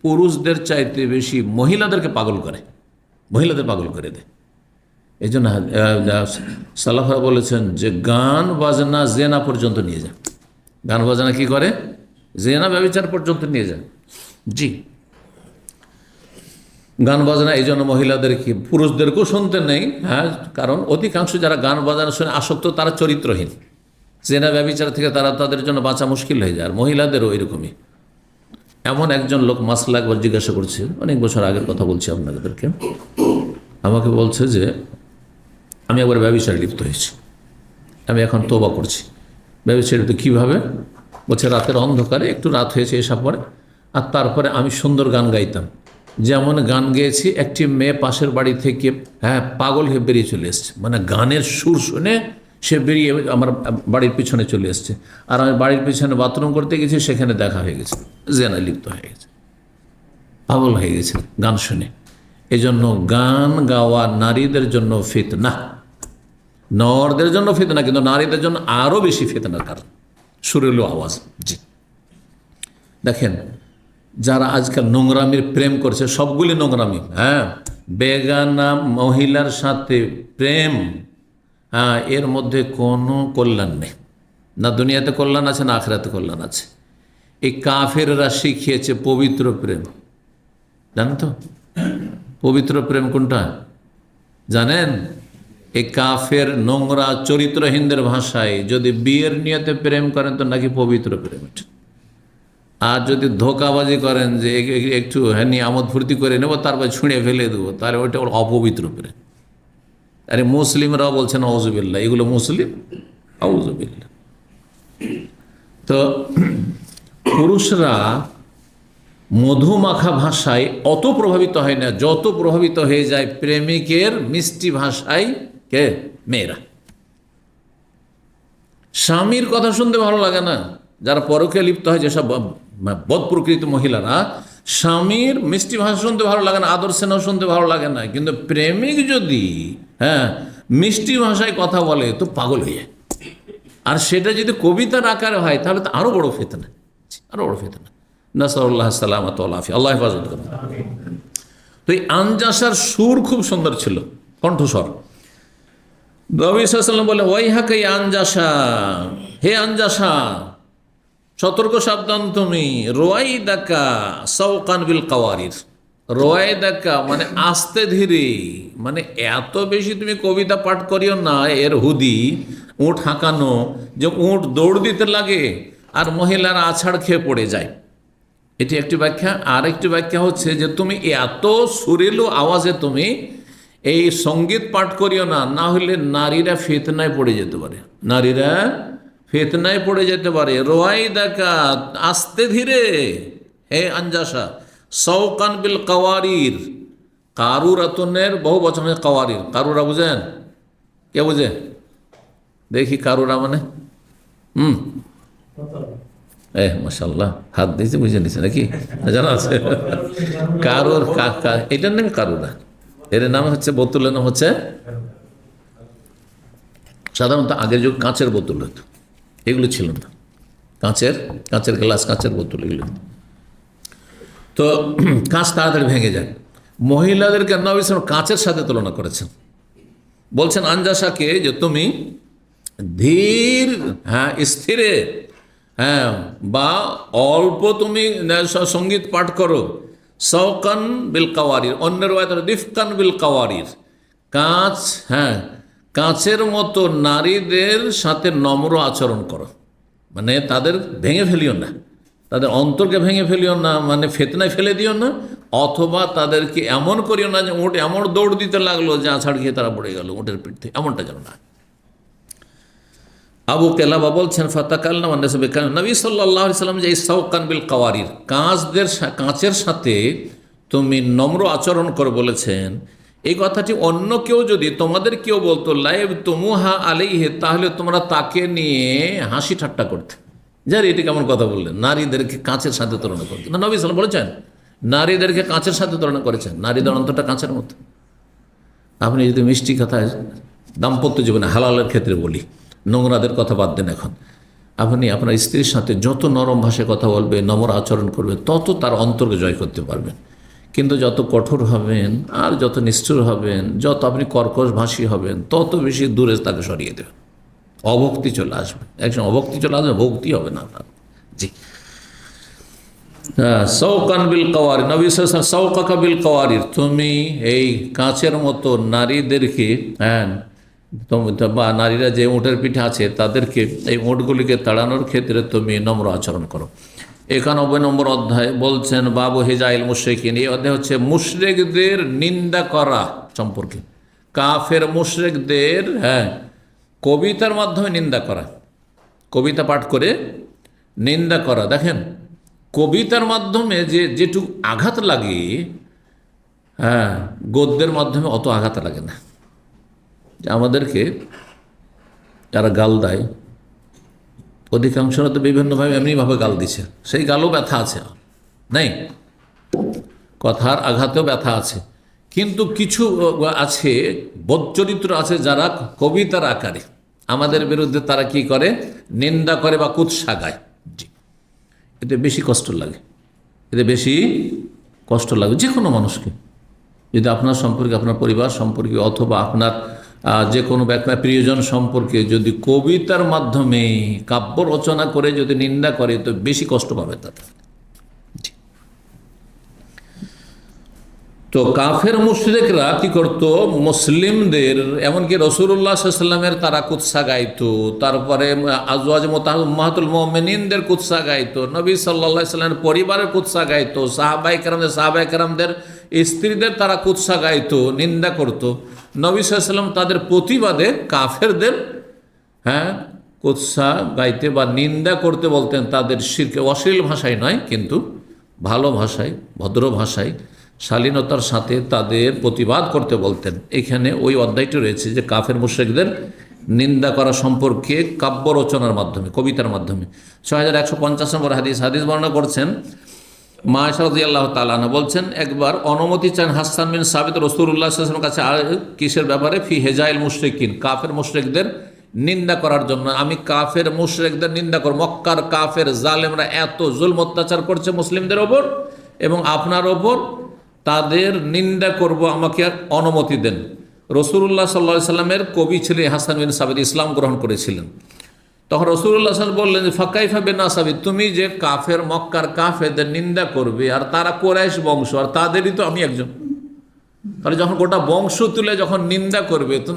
S1: পুরুষদের চাইতে বেশি মহিলাদেরকে পাগল করে, মহিলাদের পাগল করে দেয়। এই জন্য সালাফা বলেছেন যে গান বাজনা জেনা পর্যন্ত নিয়ে যায়, গান বাজনা কি করে, জেনা ব্যভিচার পর্যন্ত নিয়ে যায়। জি, গান বাজনা এই জন্য মহিলাদেরকে, পুরুষদেরকেও শুনতে নেই। হ্যাঁ, কারণ অধিকাংশ যারা গান বাজনা শুনে আসক্ত তারা চরিত্রহীন, জেনা ব্যভিচার থেকে তাদের জন্য বাঁচা মুশকিল হয়ে যায়। আর মহিলাদেরও এরকমই। এমন একজন লোক মাসলা একবার জিজ্ঞাসা করছে, অনেক বছর আগের কথা বলছি আপনাদেরকে, আমাকে বলছে যে আমি একবার ব্যভিচারে লিপ্ত হয়েছি, আমি এখন তওবা করছি। ব্যভিচারে লিপ্ত কীভাবে? বলছে রাতের অন্ধকারে, একটু রাত হয়েছে এসব পরে, আর তারপরে আমি সুন্দর গান গাইতাম, যেমন গান গেয়েছি একটি মেয়ে পাশের বাড়ি থেকে পাগল হয়ে বেরিয়ে চলে এসছে, মানে গানের সুর শুনে সে বেরিয়ে আমার বাড়ির পিছনে চলে এসছে, আর আমি বাড়ির পিছনে বাথরুম করতে গেছি, সেখানে দেখা হয়ে গেছে, জেনায় লিপ্ত হয়ে গেছে, পাগল হয়ে গেছে গান শুনে। এজন্য গান গাওয়া নারীদের জন্য ফিতনা, নরদের জন্য ফিতনা, কিন্তু নারীদের জন্য আরও বেশি ফিতনার কারণ সুরেলো আওয়াজ। জি, দেখেন যারা আজকাল নোংরামির প্রেম করছে, সবগুলি নোংরামি। বেগানা মহিলার সাথে প্রেম, এর মধ্যে কোনো কল্যাণ নেই, না দুনিয়াতে কল্যাণ আছে না আখিরাতে কল্যাণ আছে। এই কাফেররা শিখিয়েছে পবিত্র প্রেম, জানেন তো পবিত্র প্রেম কোনটা জানেন? এই কাফের নোংরা চরিত্রহীনদের ভাষায় যদি বিয়ের নিয়তে প্রেম করেন তো নাকি পবিত্র প্রেম। আর যদি ধোকাবাজি করেন যে একটু আমোদ ফুর্তি করে নেবো তারপর ছুঁড়ে ফেলে দেবো, তাহলে ওইটা অপবিত্র প্রেম। আরে মুসলিমরাও বলছেন আউযুবিল্লাহ, এগুলো মুসলিম, আউযুবিল্লাহ। তো পুরুষরা মধুমাখা ভাষায় অত প্রভাবিত হয় না যত প্রভাবিত হয়ে যায় প্রেমিকের মিষ্টি ভাষায় কে? মেয়েরা। স্বামীর কথা শুনতে ভালো লাগে না, যারা পরকে লিপ্ত হয়, যেসব বদ প্রকৃত মহিলারা, স্বামীর মিষ্টি ভাষা শুনতে ভালো লাগে না, আদর স্নেহ শুনতে ভালো লাগে না, কিন্তু প্রেমিক যদি মিষ্টি ভাষায় কথা বলে তো পাগল হয়ে যায়। আর সেটা যদি কবিতার আকারে হয় তাহলে তো আরো বড় ফিতনা, আরো বড় ফিতনা। নাসাল্লাহ সালামাত ওয়াল আফিয়া, আল্লাহ হেফাজত করুন। তো এই আনজাসার সুর খুব সুন্দর ছিল, কণ্ঠস্বর। নবী সাল্লাল্লাহু আলাইহি ওয়াসাল্লাম বলে, ওয়াইহাকা ইয়া আনজাসা, হে আনজাসা সতর্ক সাবধান তুমি, রোয়াইদাকা সাওকান বিল কাওয়ারির। রোয়াইদাকা মানে আস্তে ধীরে, মানে এত বেশি তুমি কবিতা পাঠ করিও না, এর হুদি উঁট হাঁকানো, যে উঁট দৌড় দিতে লাগে আর মহিলারা আছাড় খেয়ে পড়ে যায়, এটি একটি ব্যাখ্যা। আর একটি ব্যাখ্যা হচ্ছে যে তুমি এত সুরেলো আওয়াজে তুমি এই সঙ্গীত পাঠ করিও না, না হলে নারীরা ফিতনায় পড়ে যেতে পারে, নারীরা ফিতনায় পড়ে যেতে পারে। রোয়াই দেখা আস্তে ধীরে, হে আনজাসা, সাওকান বিল কাওয়ারির, কারুরাতনের বহু বচন হচ্ছে কাওয়ারির। কারুরা বুঝেন? কে বুঝে? দেখি কারুরা মানে মাশাআল্লাহ, হাত দিয়েছে, বুঝে নিছে নাকি? জানা আছে কারুর, এটার নাম কারুরা, এর নাম হচ্ছে, বোতলের নাম হচ্ছে, সাধারণত আগের যুগ কাঁচের বোতল হতো, এগুলো ছিল না, কাঁচের গ্লাস, কাঁচের বোতল এগুলো। তো কাঁচ তাড়াতাড়ি ভেঙে যায়। মহিলাদেরকে নবী সাল্লাল্লাহু আলাইহি ওয়াসাল্লাম কাঁচের সাথে তুলনা করেছেন, বলছেন আনজাসাকে যে তুমি ধীর, স্থিরে, বা অল্প তুমি সঙ্গীত পাঠ করো। সাওকান বিল কাওয়ারির, অন্যের রিফকান বিল কাওয়ারির, কাঁচের মতো নারীদের সাথে নম্র আচরণ করো, মানে তাদের ভেঙে ফেলিও না, তাদের অন্তরকে ভেঙে ফেলিও না, মানে ফিতনায় ফেলে দিও না, অথবা তাদেরকে এমন করিও না যে উঁট এমন দৌড় দিতে লাগলো যে আছাড় খেয়ে তারা পড়ে গেল উঁটের পিঠ থেকে, এমনটা যেন না। আবু কেলাবা বলছেন, ফাতাকাল্লামা নাস বিকাল্লাম, নবী সাল্লাল্লাহু আলাইহি ওয়াসাল্লাম যে এই সাওকান বিল কাওয়ারির, কাঁচের সাথে তুমি নম্র আচরণ করে বলেছেন, এই কথাটি অন্য কেউ যদি তোমাদের কেউ বলতো লাইব তুমুহা আলাইহি, তাহলে তোমরা তাকে নিয়ে হাসি ঠাট্টা করতে, যার এটি কেমন কথা বললেন, নারীদেরকে কাঁচের সাথে তুলনা করতে। না, নবী সাল্লাল্লাহু বলেছেন নারীদেরকে কাঁচের সাথে তুলনা করেছেন, নারীদের অন্তরটা কাঁচের মতো। আপনি যদি মিষ্টি কথা দাম্পত্য জীবনে হালালের ক্ষেত্রে বলি, নোংরাদের কথা বাদ দেন, এখন আপনি আপনার স্ত্রীর সাথে যত নরম ভাষায় কথা বলবে, নম্র আচরণ করবে, তত তার অন্তরকে জয় করতে পারবেন। কিন্তু যত কঠোর হবেন আর যত নিষ্ঠুর হবেন, যত আপনি কর্কশ ভাষী হবেন, তত বেশি দূরে তাকে সরিয়ে দেবেন, অভক্তি চলে আসবে, একসময় অভক্তি চলে আসবে, ভক্তি হবে না আপনার। জি, হ্যাঁ, সৌকান বিল কাওয়ারি, নবী সাল্লাল্লাহু আলাইহি ওয়াসাল্লাম সৌকাকা বিল কাওয়ারির, তুমি এই কাঁচের মতো নারীদেরকে, হ্যাঁ, বা নারীরা যে উঁটের পিঠে আছে তাদেরকে, এই উঁটগুলিকে তাড়ানোর ক্ষেত্রে তুমি নম্র আচরণ করো। 91 নম্বর অধ্যায় বলছেন বাবু হেজাইল মুশরিকিন, এই অধ্যায় হচ্ছে মুশরিকদের নিন্দা করা সম্পর্কে। কাফের মুশরিকদের, হ্যাঁ, কবিতার মাধ্যমে নিন্দা করা, কবিতা পাঠ করে নিন্দা করা। দেখেন, কবিতার মাধ্যমে যেটুকু আঘাত লাগে, হ্যাঁ, গদ্যের মাধ্যমে অত আঘাত লাগে না। আমাদেরকে যারা গাল দেয়, অধিকাংশরা তো বিভিন্নভাবে এমনিভাবে গাল দিচ্ছে, সেই গালও ব্যথা আছে, নেই, কথার আঘাতেও ব্যথা আছে। কিন্তু কিছু আছে, বদচরিত্র আছে, যারা কবিতার আকারে আমাদের বিরুদ্ধে তারা কি করে, নিন্দা করে বা কুৎসা গায়। জি, এতে বেশি কষ্ট লাগে, এতে বেশি কষ্ট লাগে যে কোনো মানুষকে। যদি আপনার সম্পর্কে, আপনার পরিবার সম্পর্কে, অথবা আপনার যে কোনো ব্যক্তি প্রিয়জন সম্পর্কে যদি কবিতার মাধ্যমে কাব্য রচনা করে যদি নিন্দা করে, তো বেশি কষ্ট পাবে তাদের। তো কাফের মুশরিকরা কি করত, মুসলিমদের, এমনকি রাসূলুল্লাহ সাল্লাল্লাহু আলাইহি ওয়াসাল্লামের তারা কুৎসা গাইতো, তারপরে আজওয়াজ উম্মাহাতুল মুমিনিনদের কুৎসা গাইতো, নবী সাল্লাল্লাহু আলাইহি ওয়াসাল্লামের পরিবারের কুৎসা গাইতো, সাহাবায়ে কেরামদের স্ত্রীদের তারা কুৎসা গাইতো, নিন্দা করত। নবী সাল্লাল্লাহু আলাইহি ওয়াসাল্লাম তাদের প্রতিবাদে কাফেরদের, হ্যাঁ, কুৎসা গাইতে বা নিন্দা করতে বলতেন। তাদের শিরকে, অশ্লীল ভাষায় নয়, কিন্তু ভালো ভাষায়, ভদ্র ভাষায়, শালীনতার সাথে তাদের প্রতিবাদ করতে বলতেন। এখানে ওই অধ্যায়টি রয়েছে যে কাফের মুশরিকদের নিন্দা করা সম্পর্কে কাব্য রচনার মাধ্যমে, কবিতার মাধ্যমে। 6150 নম্বর হাদিস বর্ণনা করছেন মা আয়েশা রাদিয়াল্লাহু তাআলা আনহা, বলছেন একবার অনুমতি চান হাসান বিন সাবিত রাসূলুল্লাহ সাল্লাল্লাহু আলাইহি ওয়াসাল্লামের কাছে, কিসের ব্যাপারে, ফি হেজাইল মুশরিকিন, কাফের মুশরিকদের নিন্দা করার জন্য। আমি কাফের মুশরিকদের নিন্দা করব, মক্কার কাফের জালেমরা এত জুলম অত্যাচার করছে মুসলিমদের ওপর এবং আপনার ওপর, তাদের নিন্দা করব, আমাকে অনুমতি দেন। রাসূলুল্লাহ সাল্লাল্লাহু আলাইহি ওয়াসাল্লামের কবি ছিলেন হাসান বিন সাবিত, ইসলাম গ্রহণ করেছিলেন। তখন রাসূলুল্লাহ সাল্লাল্লাহু আলাইহি ওয়াসাল্লাম বললেন যে ফাকাইফা বিনা সাবিত, তুমি যে কাফের, মক্কার কাফেরদের নিন্দা করবে, আর তারা কুরাইশ বংশ, আর তাদেরই তো আমি একজন, তাহলে যখন গোটা বংশ তুলে যখন নিন্দা করবে, তো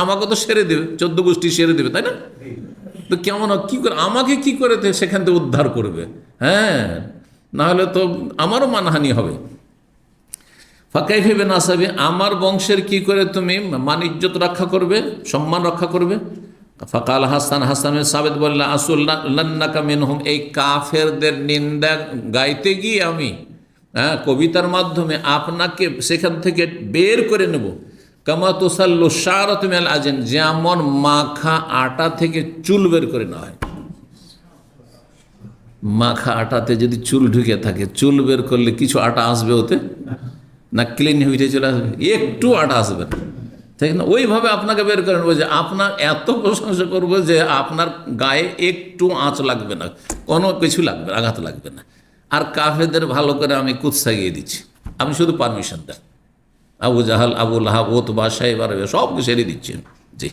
S1: আমাকে তো সেরে দেবে, 14 গোষ্ঠী সেরে দেবে, তাই না? তো কেমন, কি করে আমাকে, কি করে সেখান থেকে উদ্ধার করবে? হ্যাঁ, না হলে তো আমারও মানহানি হবে। ফাকাইফা বিনা সাবিত, আমার বংশের কি করে তুমি মান-ইজ্জত রক্ষা করবে, সম্মান রক্ষা করবে? ফাকাল হাসান বিন সাবিত বললেন আসুল্লান্নাকা মিনহুম, এই কাফেরদের নিন্দা গাইতে গিয়ে আমি, হ্যাঁ, কবিতার মাধ্যমে আপনাকে সেখান থেকে বের করে নেব। কামা তুসাল্লু শারাতু মিনাল আজিন, যেমন মাখা আটা থেকে চুল বের করে নেওয়া হয়। মাখা আটাতে যদি চুল ঢুকে থাকে, চুল বের করলে কিছু আটা আসবে ওতে না, ক্লিন হয়ে চলে আসবে, একটু আটা আসবে না, ঠিক না? ওইভাবে আপনাকে বের করে নেবো, যে আপনার এত প্রশংসা করবো যে আপনার গায়ে একটু আঁচ লাগবে না, কোনো কিছু লাগবে, আঘাত লাগবে না। আর কাফেরদের ভালো করে আমি কুৎসা গিয়ে দিচ্ছি, আমি শুধু পারমিশন দেন। আবু জাহাল, আবু লাহাব, ওতবা, সাইবা সব কিছু সেরে দিচ্ছেন। জি,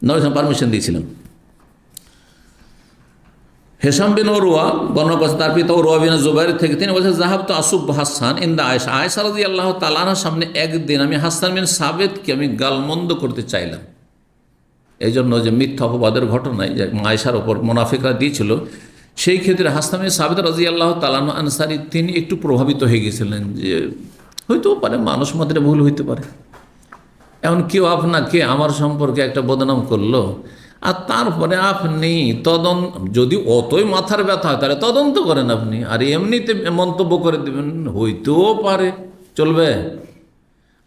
S1: নবী পারমিশন দিয়েছিলাম। হেশাম বিন ওরওয়া বর্ণনা করেছেন, তার পিতা ওরওয়া বিন জুবাইর থেকে, তিনি বলছেন যাহাব তো আসুব হাসান ইন্দা আয়েশা, আয়েশা রাদিয়াল্লাহু তাআলা আনহার সামনে একদিন আমি হাসান বিন সাবিতকে আমি গালমন্দ করতে চাইলাম। এই জন্য যে মিথ্যা অপবাদের ঘটনায় যে আয়েশার ওপর মুনাফিকরা দিয়েছিল, সেই ক্ষেত্রে হাসান বিন সাবিত রাদিয়াল্লাহু তাআলা আনসারী তিনি একটু প্রভাবিত হয়ে গেছিলেন, যে হইতেও পারে মানুষ মাত্রে ভুল হইতে পারে, এমন কেউ আপনাকে আমার সম্পর্কে একটা বদনাম করলো, আর তারপরে আপনি যদি অতই মাথার ব্যথা হয় তাহলে তদন্ত করেন আপনি, আর এমনিতে মন্তব্য করে দেবেন, হইতেও পারে, চলবে?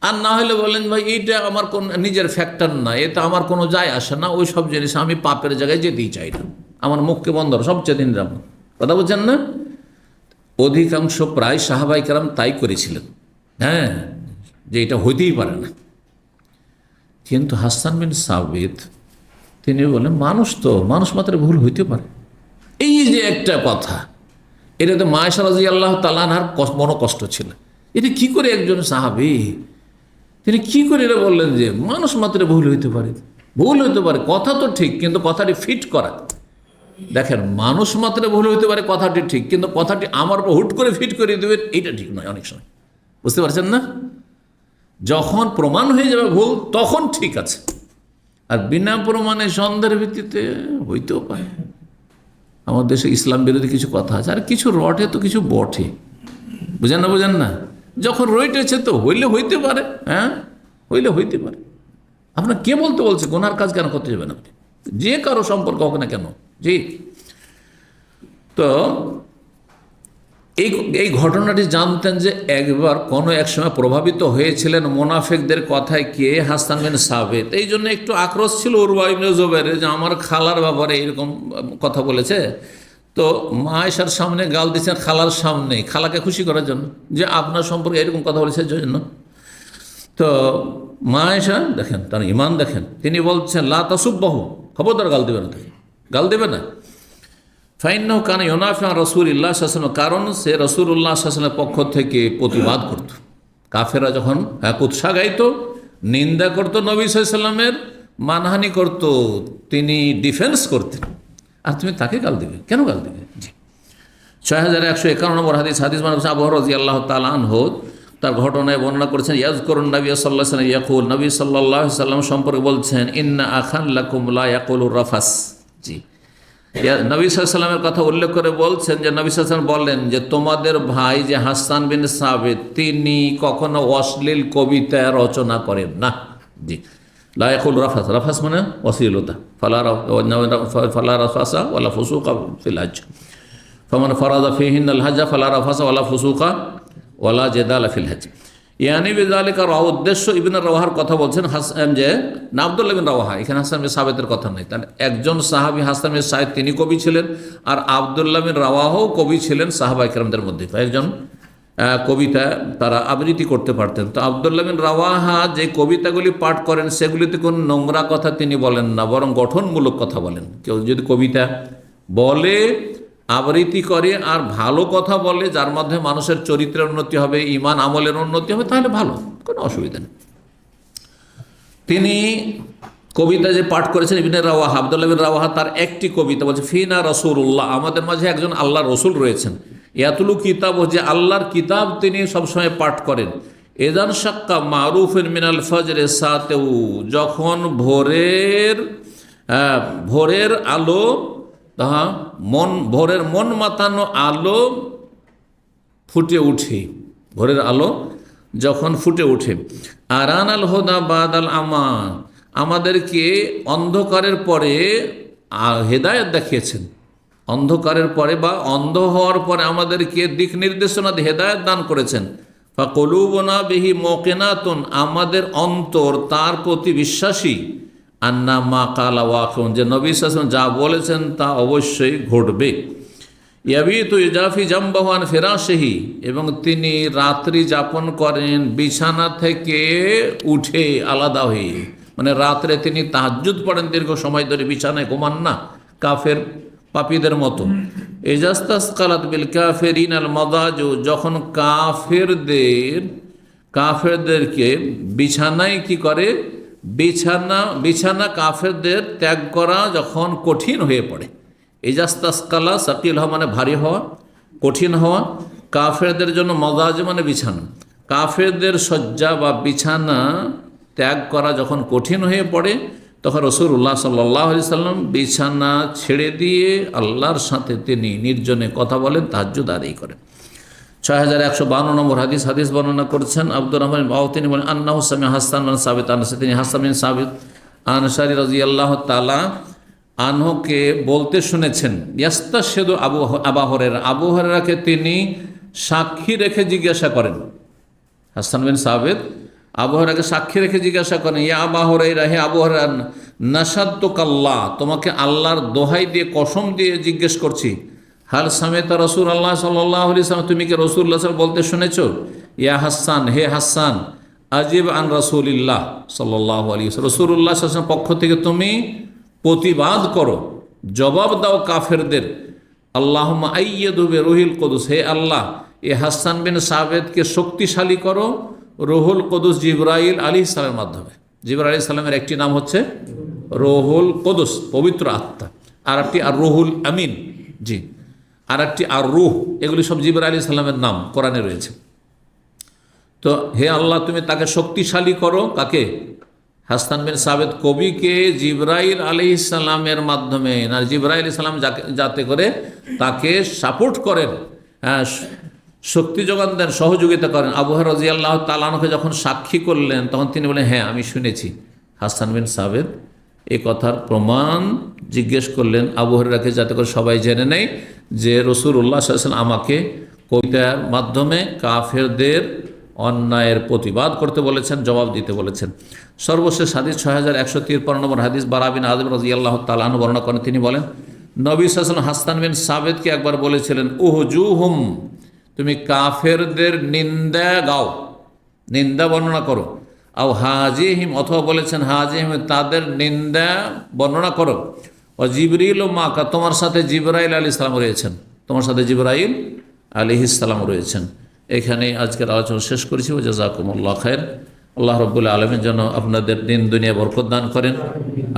S1: আর না হলে বলেন ভাই এইটা আমার কোন নিজের ফ্যাক্টর না, এটা আমার কোনো যায় আসে না, ওই সব জিনিস আমি পাপের জায়গায় যেতেই চাই না, আমার মুখকে বন্ধ, সবচেয়ে দিন রাম, কথা বলছেন না? অধিকাংশ প্রায় সাহাবায়ে কেরাম তাই করেছিলেন, হ্যাঁ, যে এটা হইতেই পারে না। কিন্তু হাসান বিন সাবিত তিনি বলেন মানুষ মাত্র ভুল হইতে পারে, এই যে একটা কথা, এটা তো মা আয়েশা রাদিয়াল্লাহু তাআলা আনহার মনে কষ্ট ছিল। এটা কি করে একজন সাহাবী, তিনি কি করে এটা বললেন যে মানুষ মাত্র ভুল হইতে পারে? কথা তো ঠিক, কিন্তু কথাটি ফিট করা, দেখেন, মানুষ মাত্র ভুল হইতে পারে, কথাটি ঠিক, কিন্তু কথাটি আমার উপর হুট করে ফিট করে দেবেন, এইটা ঠিক নয়। অনেক সময় বুঝতে পারছেন না, যখন প্রমাণ হয়ে যাবে ভুল তখন ঠিক আছে, আর বিনা প্রমাণে সন্দেহের ভিত্তিতে হইতেও পারে। আমাদের দেশে ইসলাম বিরোধী কিছু কথা আছে, আর কিছু রটে তো কিছু বটে, বুঝেন না? বুঝেন না, যখন রইটেছে তো হইলে হইতে পারে, হ্যাঁ হইলে হইতে পারে। আপনার কে বলতে বলছে গুনার কাজ কেন করতে যাবেন আপনি, যে কারো সম্পর্ক হোক না কেন? জি, তো এই ঘটনাটি জানতেন যে একবার কোনো এক সময় প্রভাবিত হয়েছিলেন মুনাফিকদের কথায়, কে? হাসান বিন সাবিত। এই জন্য একটু আক্রোশ ছিল উরওয়া ইবনে জুবাইরের, যে আমার খালার ব্যাপারে এরকম কথা বলেছে, তো মা আয়েশার সামনে গাল দিচ্ছেন, খালার সামনে, খালাকে খুশি করার জন্য, যে আপনার সম্পর্কে এরকম কথা বলেছে জন্য। তো মা আয়েশা দেখেন, তার ইমান দেখেন, তিনি বলছেন লা তাসুব্বাহু, খবরদার গাল দেবে না, তাকে গাল দেবে না। ফাইন্নাহু কানা ইউনাফিউ রাসূলিল্লাহ সাল্লাল্লাহু আলাইহি ওয়াসাল্লাম, কারণ সে রাসূলুল্লাহ সাল্লাল্লাহু আলাইহি ওয়াসাল্লামের পক্ষ থেকে প্রতিবাদ করত। কাফেরা যখন কুৎসা গাইত, নিন্দা করত, নবী সাল্লাল্লাহু আলাইহি ওয়াসাল্লামের মানহানি করত, তিনি ডিফেন্স করতেন, আর তুমি তাকে গাল দিবে কেন? গাল দিবে। জি, 6151 নম্বর হাদিস মানে আবু হুরায়রা রাদিয়াল্লাহু তাআলা আনহু তার ঘটনায় বর্ণনা করেছেন, ইয়াজকুরুন নবী সাল্লাল্লাহু আলাইহি ওয়াসাল্লাম ইয়াকুল, নবী সাল্লাল্লাহু আলাইহি ওয়াসাল্লাম সম্পর্কে বলছেন, ইন্না আখান লাকুম লা ইয়াকুলুর রাফাস। জি, নবী সাল্লাল্লাহু আলাইহি ওয়াসাল্লামের কথা উল্লেখ করে বলছেন যে নবী সাল্লাল্লাহু আলাইহি ওয়াসাল্লাম বললেন যে তোমাদের ভাই যে হাসান বিন সাবিত, তিনি কখনো অশ্লীল কবিতা রচনা করেন না। জি, লা ইয়াকুল রাফাস, রাফাস মানে অশ্লীলতা, ফালা রাফাসা ওয়ালা ফুসুকা ফিল হজ, ফামান ফারাদা ফিহিন্নাল হজ ফালা রাফাসা ওয়ালা ফুসুকা ওয়ালা জিদালা ফিল হজ। ইয়ানি বিযালিকা রাওয়া, উদ্দেশ্য ইবনে রাওয়াহার কথা বলছেন, হাসান যে না আব্দুল্লাহ বিন রাওয়াহা, এখানে হাসান বিন সাবিতের কথা নেই। তাহলে একজন সাহাবী হাসান বিন সাবিত তিনি কবি ছিলেন, আর আব্দুল্লাহ বিন রাওয়াহাও কবি ছিলেন সাহাবায়ে কেরামদের মধ্যে, একজন কবিতা তারা আবৃত্তি করতে পারতেন। তো আব্দুল্লাহ বিন রাওয়াহা যে কবিতাগুলি পাঠ করেন সেগুলিতে কোনো নোংরা কথা তিনি বলেন না, বরং গঠনমূলক কথা বলেন। কেউ যদি কবিতা বলে, আবৃত্তি করে আর ভালো কথা বলে, যার মাধ্যমে মানুষের চরিত্রের উন্নতি হবে, ঈমান আমলের উন্নতি হবে, তাহলে ভালো, কোনো অসুবিধা নেই। তিনি কবিতা যে পাঠ করেছেন ইবনে রাওয়াহা, আব্দুল্লাহ বিন রাওয়াহা, তার একটি কবিতা বলছে, ফিনা রাসূলুল্লাহ, আমাদের মাঝে একজন আল্লাহর রসুল রয়েছেন, ইয়াতুলু কিতাব, যে আল্লাহর কিতাব তিনি সবসময় পাঠ করেন, এজান শাক্কা মারুফিন মিনাল ফজরে সাতেউ, যখন ভোরের আলো, ভোরের মন মাতানো আলো ফুটে উঠে, ভোরের আলো যখন ফুটে ওঠে, আরান আল হুদা বাদ আল আমা, আমাদেরকে অন্ধকারের পরে হেদায়েত দেখিয়েছেন, অন্ধকারের পরে বা অন্ধ হওয়ার পরে আমাদেরকে দিক নির্দেশনা দিয়ে হেদায়েত দান করেছেন। ফাকুলুবুনা বিহি মুকিনাতুন, আমাদের অন্তর তার প্রতি বিশ্বাসী, আন্না মা কালা ওয়াকিউন, যে নবী সাল্লাল্লাহু আলাইহি ওয়াসাল্লাম যা বলেছেন তা অবশ্যই ঘটবে। ইয়াবিতু ইজাফি জামবাহু আন ফিরাশিহি, এবং তিনি রাত্রি যাপন করেন বিছানা থেকে উঠে আলাদা হয়ে, মানে রাত্রে তিনি তাহাজ্জুদ পড়েন, দীর্ঘ সময় ধরে বিছানায় ঘুমান না, কাফের পাপীদের মতো। ইজাস্তাসকালাত বিল কাফিরিন আল মাদাজু, যখন কাফেরদেরকে বিছানায় কি করে, বিছানা কাফেরদের ত্যাগ করা যখন কঠিন হয়ে পড়ে। ইজাস্তাসকালা সাকিল হওয়া মানে ভারী হওয়া, কঠিন হওয়া, কাফেরদের জন্য মাদাজ মানে বিছানা, কাফেরদের শয্যা বা বিছানা ত্যাগ করা যখন কঠিন হয়ে পড়ে, তখন রাসূলুল্লাহ সাল্লাল্লাহু আলাইহি সাল্লাম বিছানা ছেড়ে দিয়ে আল্লাহর সাথে তিনি নির্জনে কথা বলেন, তাহাজ্জুদ আদায় করেন। 6152 নম্বর হাদিস বর্ণনা করছেন আব্দুর রহমান বাউ, তিনি বলেন, আন্নাহু সামিআ হাসান বিন সাবিত আনসারী, তিনি হাসান বিন সাবিত আনসারী রাদিয়াল্লাহু তাআলা আনহুকে বলতে শুনেছেন, ইয়াস্তাশহিদু আবু হুরায়রা, আবু হুরায়রাকে তিনি সাক্ষী রেখে জিজ্ঞাসা করেন, হাসান বিন সাবিত আবু হুরায়রাকে সাক্ষী রেখে জিজ্ঞাসা করেন, ইয়া আবু হুরায়রা, হে আবু হুরায়রা, নাশাদতুকাল্লাহ, তোমাকে আল্লাহর দোহাই দিয়ে কসম দিয়ে জিজ্ঞেস করছি, হাল সামিতা রাসূলুল্লাহ সাল্লাল্লাহু আলাইহি ওয়াসাল্লাম, তুমি কি রাসূলুল্লাহ সাল্লাল্লাহু বলতে শুনেছো? ইয়া হাসান, হে হাসান, আজিব আন রাসূলিল্লাহ সাল্লাল্লাহু আলাইহি ওয়াসাল্লাম, রাসূলুল্লাহ সাল্লাল্লাহু আলাইহি ওয়াসাল্লাম পক্ষ থেকে তুমি প্রতিবাদ করো, জবাব দাও কাফেরদের। আল্লাহুম্মা আইয়িদহু বিরূহিল কুদুস, হে আল্লাহ এ হাসান বিন সাবিতকে শক্তিশালী করো রুহুল কুদুস জিবরাইল আলাইহিস সালামের মাধ্যমে। জিবরাইল আলাইহিস সালামের একটি নাম হচ্ছে রুহুল কুদুস, পবিত্র আত্মা, আর একটি আর রুহুল আমিন, জি, আর একটি আর রুহ, এগুলি সব জিবরাইল আলাইহিস সালামের নাম কোরআনে রয়েছে। তো হে আল্লাহ, তুমি তাকে শক্তিশালী করো, কাকে? হাসান বিন সাবিত কবিকে জিবরাইল আলাইহিস সালামের মাধ্যমে, না জিবরাইল আলাইহিস সালাম যাতে করে তাকে সাপোর্ট করেন, হ্যাঁ, শক্তি যোগান দেন, সহযোগিতা করেন। আবু হুরায়রা রাদিয়াল্লাহু তাআলা আনহুকে যখন সাক্ষী করলেন তখন তিনি বলেন, হ্যাঁ আমি শুনেছি। হাসান বিন সাবিত এই কথার প্রমাণ জিজ্ঞেস করলেন আবু হুরায়রাকে, যাতে করে সবাই জেনে নেয় যে রাসূলুল্লাহ সাল্লাল্লাহু আলাইহি ওয়াসাল্লাম আমাকে কবিতার মাধ্যমে কাফেরদের অন্যায়ের প্রতিবাদ করতে বলেছেন, জবাব দিতে বলেছেন। সর্বশেষ হাদিস 6153 নম্বর হাদিস, বারা বিন আযিব রাদিয়াল্লাহু তাআলা আনহু বর্ণনা করেন, তিনি বলেন নবী সাল্লাল্লাহু আলাইহি ওয়াসাল্লাম হাসান বিন সাবিতকে একবার বলেছিলেন, উহজুহুম, তুমি কাফেরদের নিন্দা গাও, নিন্দা বর্ণনা করো। আও হাজিহিম, অথবা বলেছেন হাজিহিম, তাদের নিন্দা বর্ণনা করো। ও জিবরিল ও মাকা, তোমার সাথে জিবরাইল আলাইহিস সালাম রয়েছেন, তোমার সাথে জিবরাইল আলাইহিস সালাম রয়েছেন। এখানে আজকের আলোচনা শেষ করেছি। জাযাকুমুল্লাহ খায়র। আল্লাহ রাব্বুল আলামিন যেন আপনাদের দিন দুনিয়া বরকত দান করেন।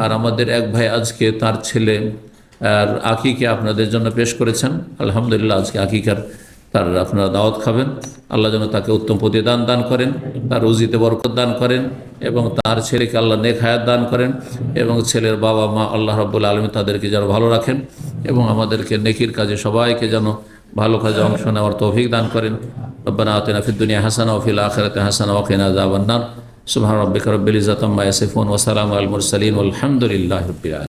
S1: আর আমাদের এক ভাই আজকে তার ছেলে আর আকিকে আপনাদের জন্য পেশ করেছেন, আলহামদুলিল্লাহ। আজকে আকিকার তার আপনারা দাওয়াত খাবেন। আল্লাহ যেন তাকে উত্তম প্রতিদান দান করেন, তার রুজিতে বরকত দান করেন, এবং তার ছেলেকে আল্লাহ নেক হায়াত দান করেন, এবং ছেলের বাবা মা আল্লাহ রাব্বুল আলামিন তাদেরকে যেন ভালো রাখেন, এবং আমাদেরকে নেকির কাজে সবাইকে যেন ভালো কাজে অংশ নেওয়ার তৌফিক দান করেন। রব্বানা আতিনা ফিদ দুনিয়া হাসানা ওয়া ফিল আখিরাতি হাসানা ওয়া কিনা আযাবান নার। সুবহান রাব্বিকা রাব্বিল ইজ্জাতি আম্মা ইয়াসিফুন ওয়া সালামুন আলাল মুরসালিন ওয়াল হামদুলিল্লাহি রাব্বিল আলামিন।